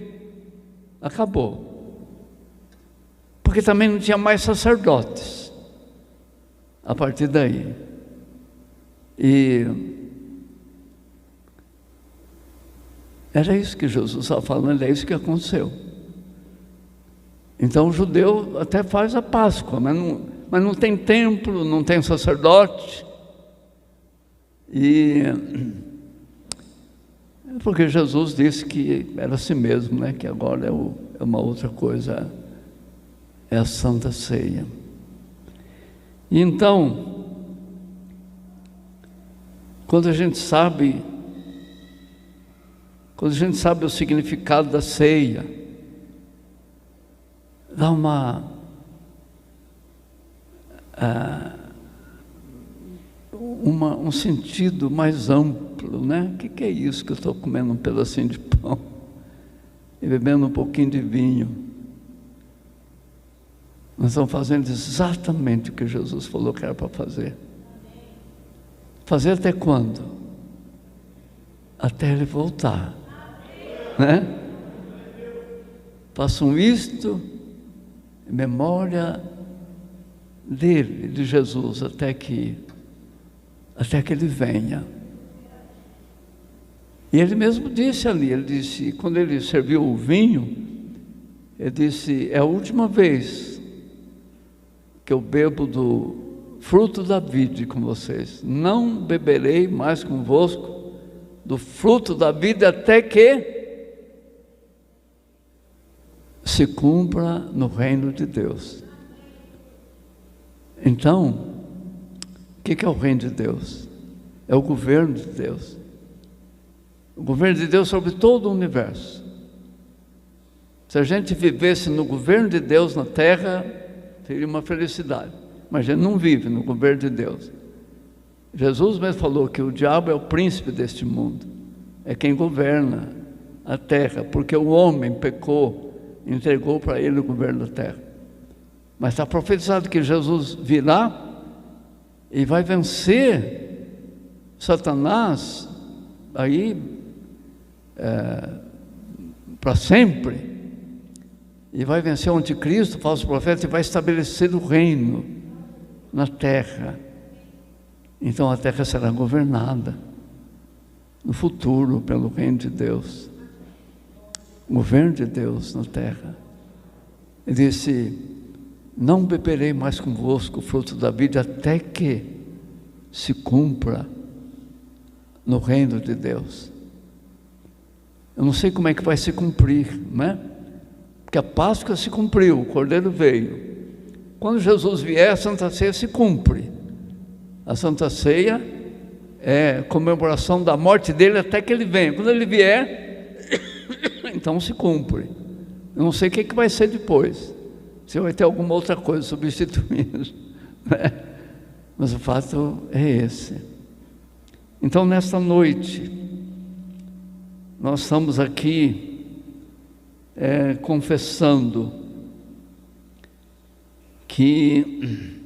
acabou. Porque também não tinha mais sacerdotes a partir daí. E era isso que Jesus estava falando, é isso que aconteceu. Então o judeu até faz a Páscoa, mas não tem templo, não tem sacerdote. E porque Jesus disse que era assim mesmo, né? Que agora é uma outra coisa, é a Santa Ceia. E então, quando a gente sabe o significado da ceia, dá um sentido mais amplo, né? O que é isso que eu estou comendo um pedacinho de pão e bebendo um pouquinho de vinho? Nós estamos fazendo exatamente o que Jesus falou que era para fazer. Fazer até quando? Até ele voltar, né? Façam isto em memória dele, de Jesus, até que ele venha. E ele mesmo disse ali, ele disse, quando ele serviu o vinho, ele disse, é a última vez que eu bebo do fruto da vide com vocês. Não beberei mais convosco do fruto da vida até que se cumpra no reino de Deus. Então, o que é o reino de Deus? É o governo de Deus. O governo de Deus sobre todo o universo. Se a gente vivesse no governo de Deus na terra, teria uma felicidade. Mas a gente não vive no governo de Deus. Jesus mesmo falou que o diabo é o príncipe deste mundo. É quem governa a terra, porque o homem pecou, entregou para ele o governo da terra. Mas está profetizado que Jesus virá e vai vencer Satanás aí para sempre. E vai vencer o anticristo, o falso profeta, e vai estabelecer o reino na terra. Então a terra será governada no futuro pelo reino de Deus. O governo de Deus na terra. Ele disse, não beberei mais convosco o fruto da vida até que se cumpra no reino de Deus. Eu não sei como é que vai se cumprir, né? Porque a Páscoa se cumpriu, o Cordeiro veio. Quando Jesus vier, a Santa Ceia se cumpre. A Santa Ceia é comemoração da morte dele até que ele venha. Quando ele vier, então se cumpre. Eu não sei o que vai ser depois. Se vai ter alguma outra coisa substituindo, né? Mas o fato é esse. Então, nesta noite, nós estamos aqui confessando que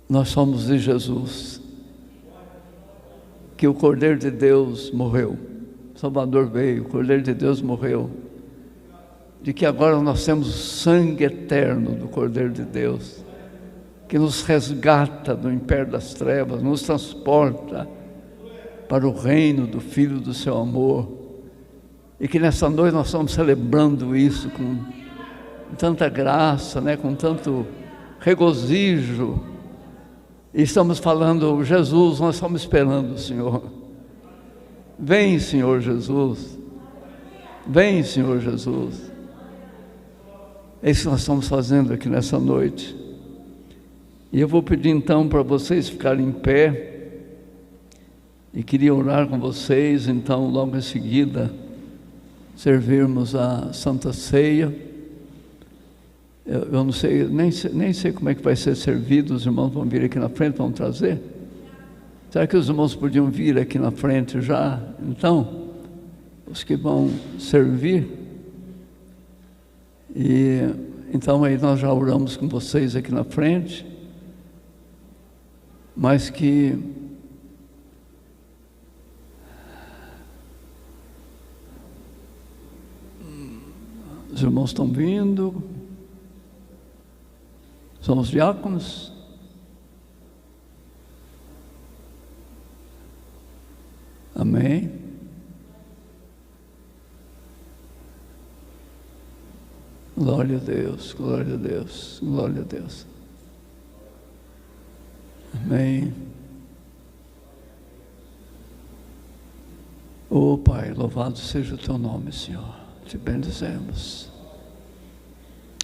nós somos de Jesus, que o Cordeiro de Deus morreu, o Salvador veio, o Cordeiro de Deus morreu, de que agora nós temos o sangue eterno do Cordeiro de Deus, que nos resgata do império das trevas, nos transporta para o reino do Filho do seu amor, e que nessa noite nós estamos celebrando isso com tanta graça, né? Com tanto regozijo, e estamos falando: Jesus, nós estamos esperando o Senhor. Vem, Senhor Jesus, vem, Senhor Jesus. É isso que nós estamos fazendo aqui nessa noite. E eu vou pedir então para vocês ficarem em pé, e queria orar com vocês, então logo em seguida servirmos a Santa Ceia. Eu não sei, nem sei como é que vai ser servido. Os irmãos vão vir aqui na frente, vão trazer? Será que os irmãos podiam vir aqui na frente já? Então, os que vão servir. E então aí nós já oramos com vocês aqui na frente, mas que os irmãos estão vindo. São os diáconos. Amém. Glória a Deus, glória a Deus, glória a Deus. Amém. Oh Pai, louvado seja o teu nome, Senhor. Te bendizemos.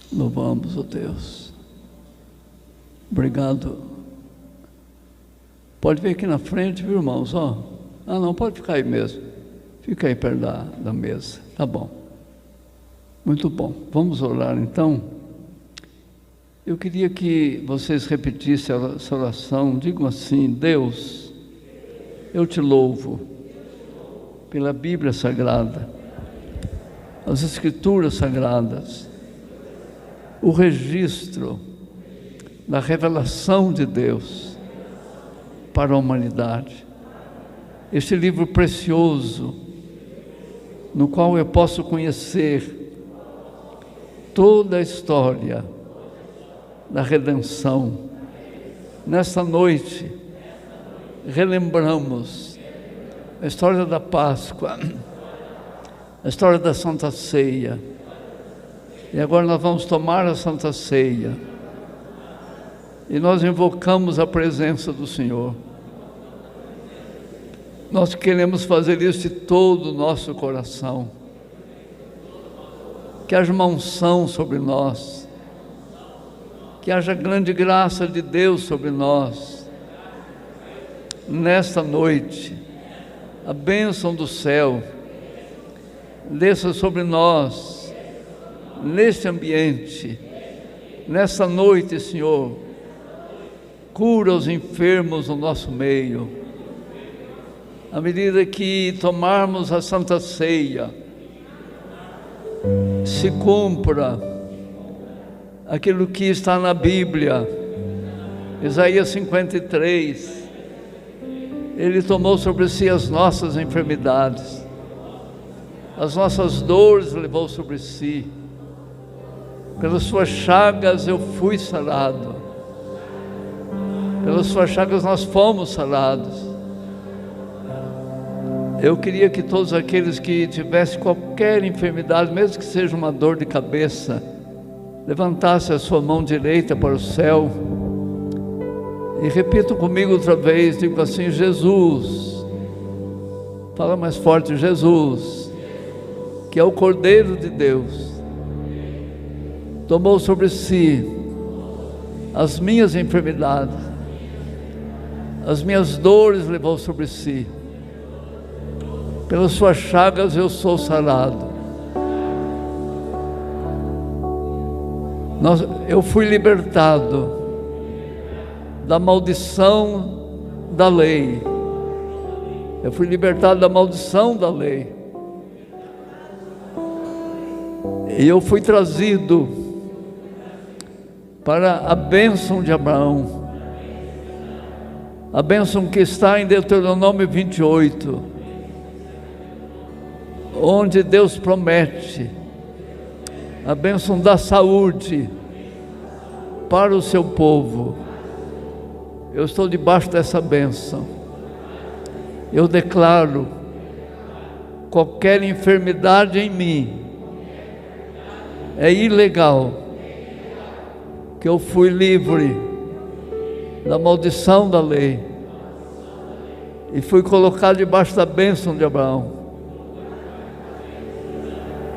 Louvamos, oh Deus. Obrigado. Pode vir aqui na frente, viu, irmãos? Não, pode ficar aí mesmo. Fica aí perto da mesa. Tá bom. Muito bom. Vamos orar então. Eu queria que vocês repetissem essa oração. Digam assim: Deus, eu te louvo pela Bíblia Sagrada, as Escrituras Sagradas, o registro da revelação de Deus para a humanidade. Este livro precioso, no qual eu posso conhecer toda a história da redenção. Nesta noite, relembramos a história da Páscoa, a história da Santa Ceia. E agora nós vamos tomar a Santa Ceia. E nós invocamos a presença do Senhor. Nós queremos fazer isso de todo o nosso coração. Que haja uma unção sobre nós. Que haja grande graça de Deus sobre nós. Nesta noite, a bênção do céu desça sobre nós, neste ambiente, nessa noite, Senhor. Cura os enfermos no nosso meio. À medida que tomarmos a Santa Ceia, se cumpra aquilo que está na Bíblia. Isaías 53. Ele tomou sobre si as nossas enfermidades, as nossas dores levou sobre si. Pelas suas chagas eu fui sarado. Pelas suas chagas nós fomos sarados. Eu queria que todos aqueles que tivessem qualquer enfermidade, mesmo que seja uma dor de cabeça, levantassem a sua mão direita para o céu e repitam comigo outra vez. Digo assim: Jesus, fala mais forte, Jesus, que é o Cordeiro de Deus, tomou sobre si as minhas enfermidades, as minhas dores levou sobre si. Pelas suas chagas eu sou sarado. Eu fui libertado da maldição da lei. Eu fui libertado da maldição da lei. E eu fui trazido para a bênção de Abraão, a bênção que está em Deuteronômio 28, onde Deus promete a bênção da saúde para o seu povo. Eu estou debaixo dessa bênção. Eu declaro: qualquer enfermidade em mim é ilegal, que eu fui livre da maldição da lei e fui colocado debaixo da bênção de Abraão.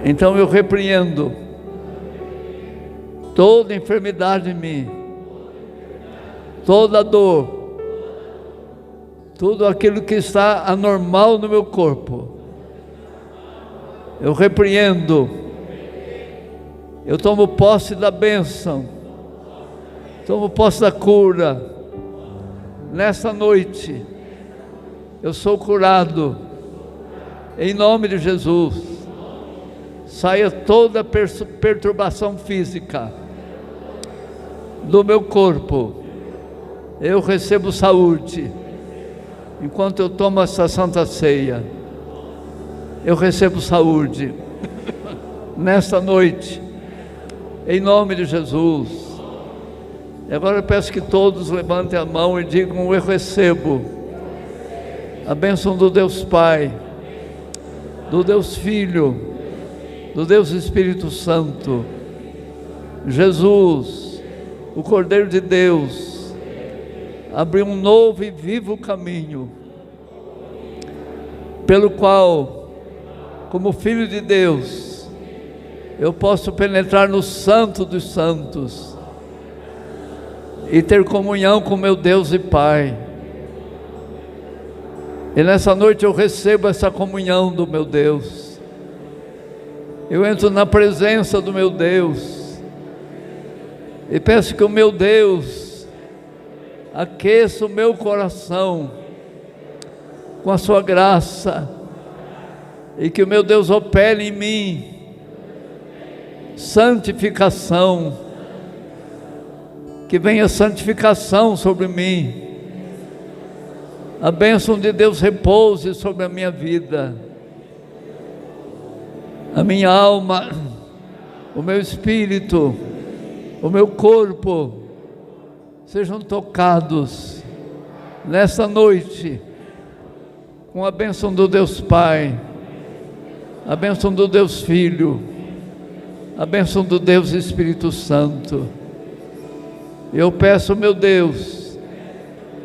Então eu repreendo toda enfermidade em mim, toda dor, tudo aquilo que está anormal no meu corpo. Eu repreendo, eu tomo posse da bênção, tomo posse da cura. Nessa noite, eu sou curado, em nome de Jesus. Saia toda perturbação física do meu corpo. Eu recebo saúde, enquanto eu tomo essa santa ceia. Eu recebo saúde, nesta noite, em nome de Jesus. E agora eu peço que todos levantem a mão e digam: eu recebo a bênção do Deus Pai, do Deus Filho, do Deus Espírito Santo. Jesus, o Cordeiro de Deus, abriu um novo e vivo caminho, pelo qual, como Filho de Deus, eu posso penetrar no Santo dos Santos e ter comunhão com meu Deus e Pai. E nessa noite eu recebo essa comunhão do meu Deus. Eu entro na presença do meu Deus e peço que o meu Deus aqueça o meu coração com a sua graça, e que o meu Deus opere em mim santificação, que venha santificação sobre mim, a bênção de Deus repouse sobre a minha vida, a minha alma, o meu espírito, o meu corpo sejam tocados nesta noite com a bênção do Deus Pai, a bênção do Deus Filho, a bênção do Deus Espírito Santo. Eu peço, meu Deus,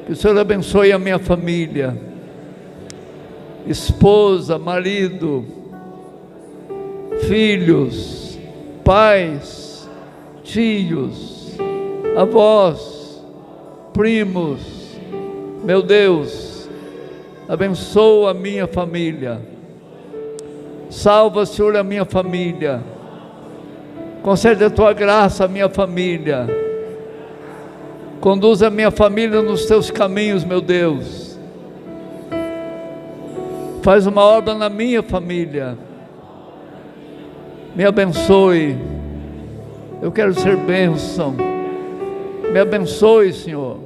que o Senhor abençoe a minha família, esposa, marido, filhos, pais, tios, avós, primos. Meu Deus, abençoa a minha família. Salva, Senhor, a minha família. Concede a tua graça à minha família. Conduz a minha família nos teus caminhos, meu Deus. Faz uma obra na minha família. Me abençoe. Eu quero ser bênção. Me abençoe, Senhor,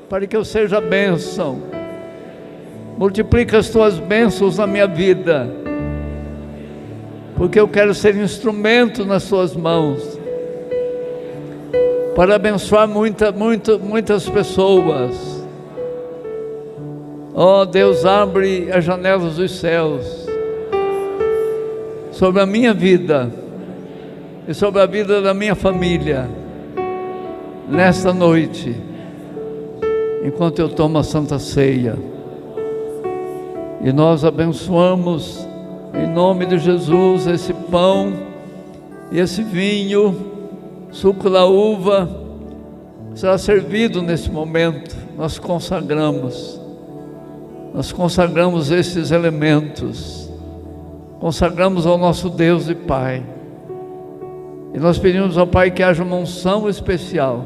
para que eu seja bênção. Multiplica as tuas bênçãos na minha vida, porque eu quero ser instrumento nas tuas mãos, para abençoar muitas pessoas. Ó Deus, abre as janelas dos céus sobre a minha vida e sobre a vida da minha família, nesta noite, enquanto eu tomo a Santa Ceia. E nós abençoamos, em nome de Jesus, esse pão e esse vinho, suco da uva, será servido nesse momento. Nós consagramos esses elementos, consagramos ao nosso Deus e Pai, e nós pedimos ao Pai que haja uma unção especial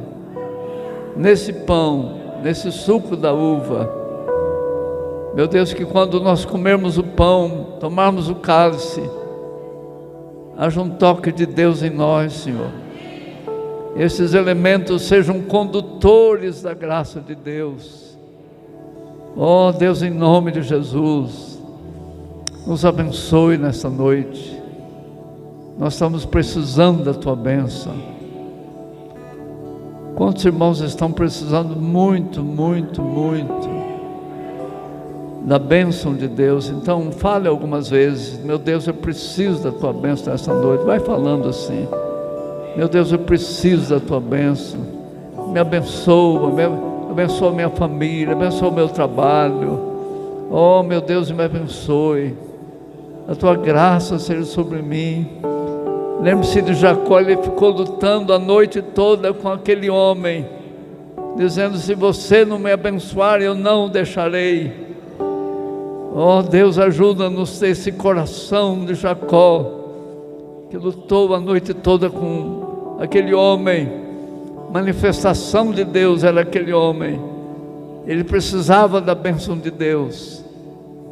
nesse pão, nesse suco da uva. Meu Deus, que quando nós comermos o pão, tomarmos o cálice, haja um toque de Deus em nós, Senhor. Esses elementos sejam condutores da graça de Deus. Oh Deus, em nome de Jesus, nos abençoe nesta noite. Nós estamos precisando da Tua bênção. Quantos irmãos estão precisando muito, muito, muito da bênção de Deus? Então fale algumas vezes: meu Deus, eu preciso da Tua bênção nesta noite. Vai falando assim: meu Deus, eu preciso da Tua bênção. Me abençoa, abençoa minha família, abençoa o meu trabalho. Oh meu Deus, me abençoe. A Tua graça seja sobre mim. Lembre-se de Jacó, ele ficou lutando a noite toda com aquele homem, dizendo: se você não me abençoar, eu não o deixarei. Oh Deus, ajuda-nos a ter esse coração de Jacó, que lutou a noite toda com aquele homem. Manifestação de Deus era aquele homem. Ele precisava da bênção de Deus,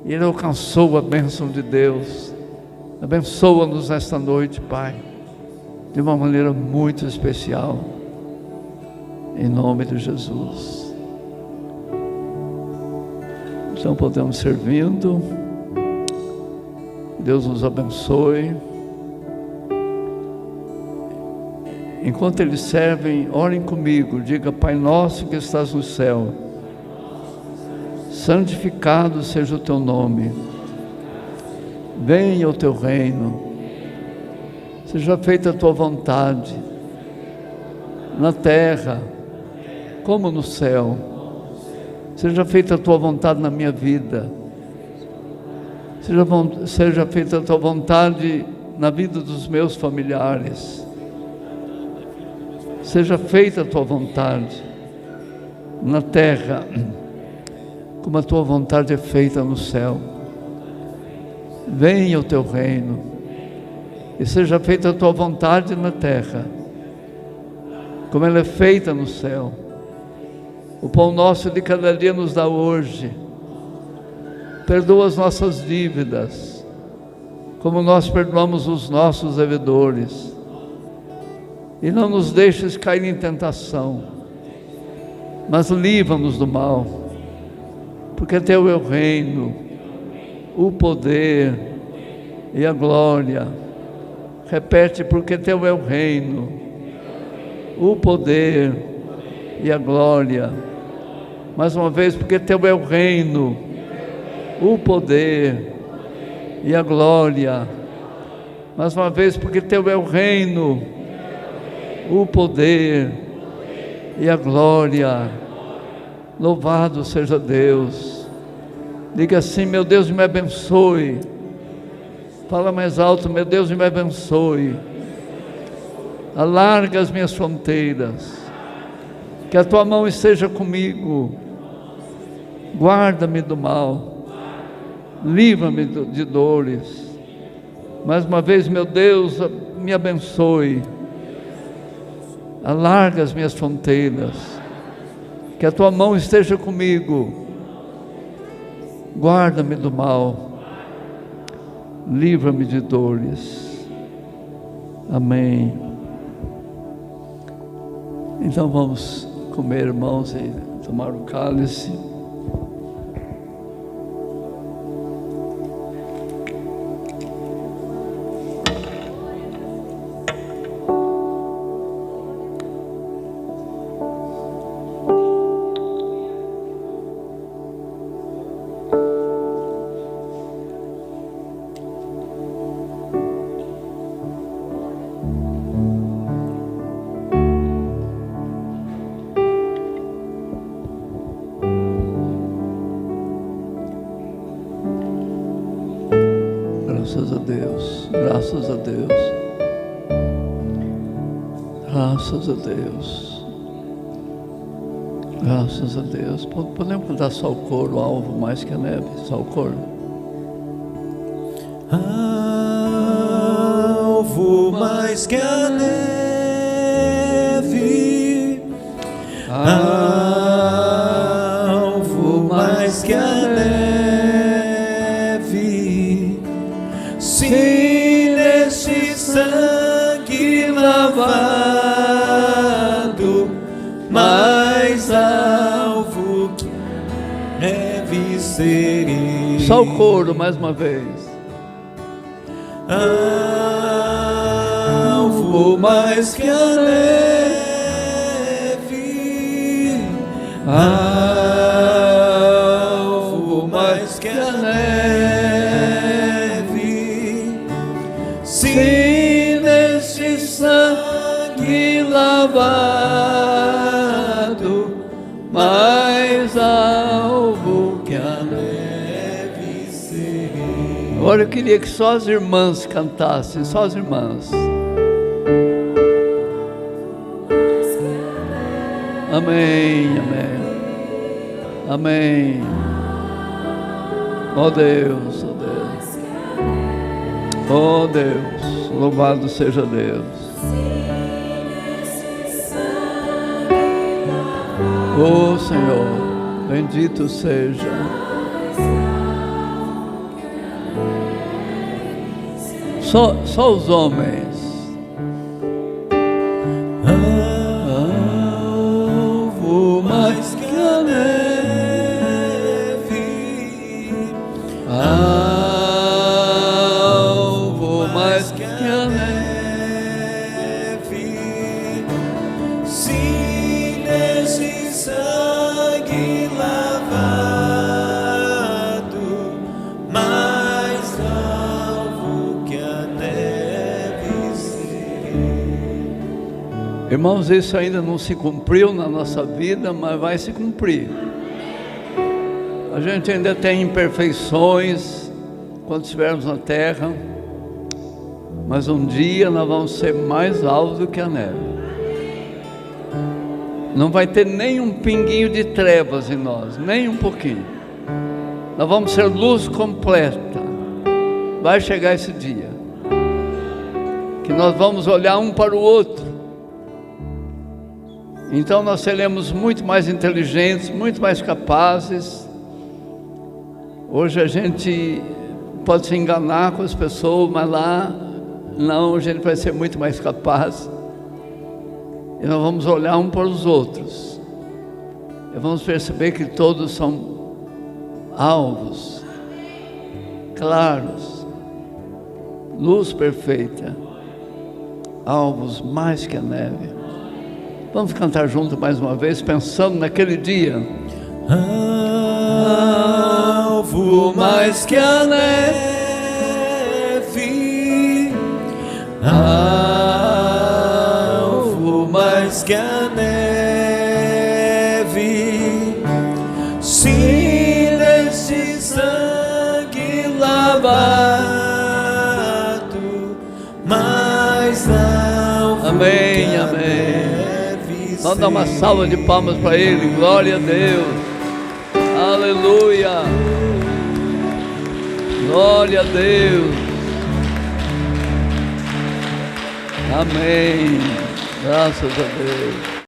e ele alcançou a bênção de Deus. Abençoa-nos nesta noite, Pai, de uma maneira muito especial, em nome de Jesus. Então podemos servindo. Deus nos abençoe. Enquanto eles servem, orem comigo. Diga: Pai nosso que estás no céu, santificado seja o Teu nome. Venha o Teu reino. Seja feita a Tua vontade, na terra como no céu. Seja feita a Tua vontade na minha vida. Seja feita a Tua vontade na vida dos meus familiares. Seja feita a Tua vontade na terra, como a Tua vontade é feita no céu. Venha o Teu reino, e seja feita a Tua vontade na terra, como ela é feita no céu. O pão nosso de cada dia nos dá hoje. Perdoa as nossas dívidas, como nós perdoamos os nossos devedores. E não nos deixes cair em tentação, mas livra-nos do mal, porque Teu é o reino, o poder e a glória. Repete: porque Teu é o reino, o poder e a glória. Mais uma vez: porque Teu é o reino, o poder e a glória. Mais uma vez: porque Teu é o reino, o poder e a glória. Louvado seja Deus. Diga assim: meu Deus, me abençoe. Fala mais alto: meu Deus, me abençoe. Alarga as minhas fronteiras. Que a Tua mão esteja comigo. Guarda-me do mal. Livra-me de dores. Mais uma vez: meu Deus, me abençoe. Alarga as minhas fronteiras. Que a Tua mão esteja comigo. Guarda-me do mal. Livra-me de dores. Amém. Então vamos comer, irmãos, e tomar o cálice. Graças a Deus, graças a Deus, graças a Deus, graças a Deus. Podemos cantar só o coro, alvo mais que a neve, só o coro. Alvo mais que a neve, alvo mais que a neve. Se neste céu neve serei. Só o coro mais uma vez. Alvo mais que a neve, alvo mais que a neve, se neste sangue lavado, mais alvo que a neve serei. Agora eu queria que só as irmãs cantassem, só as irmãs. Amém, amém, amém. Oh Deus, oh Deus, oh Deus, louvado seja Deus. Oh Senhor, bendito seja. Só os homens. Alvo mais que a neve, alvo mais que a neve, se nesse sangue lavado, mais alvo que a neve serei. Irmãos, isso ainda não se cumpriu na nossa vida, mas vai se cumprir. A gente ainda tem imperfeições quando estivermos na terra, mas um dia nós vamos ser mais altos do que a neve. Não vai ter nem um pinguinho de trevas em nós, nem um pouquinho. Nós vamos ser luz completa. Vai chegar esse dia que nós vamos olhar um para o outro. Então nós seremos muito mais inteligentes, muito mais capazes. Hoje a gente pode se enganar com as pessoas, mas lá não, a gente vai ser muito mais capaz. E nós vamos olhar um para os outros. E vamos perceber que todos são alvos, claros, luz perfeita, alvos mais que a neve. Vamos cantar junto mais uma vez, pensando naquele dia. Alvo mais que a neve, alvo mais que a neve, se neste sangue lavado, mais alvo. Amém, amém. Vamos dar uma salva de palmas para Ele. Glória a Deus. Aleluia. Glória a Deus. Amém. Graças a Deus.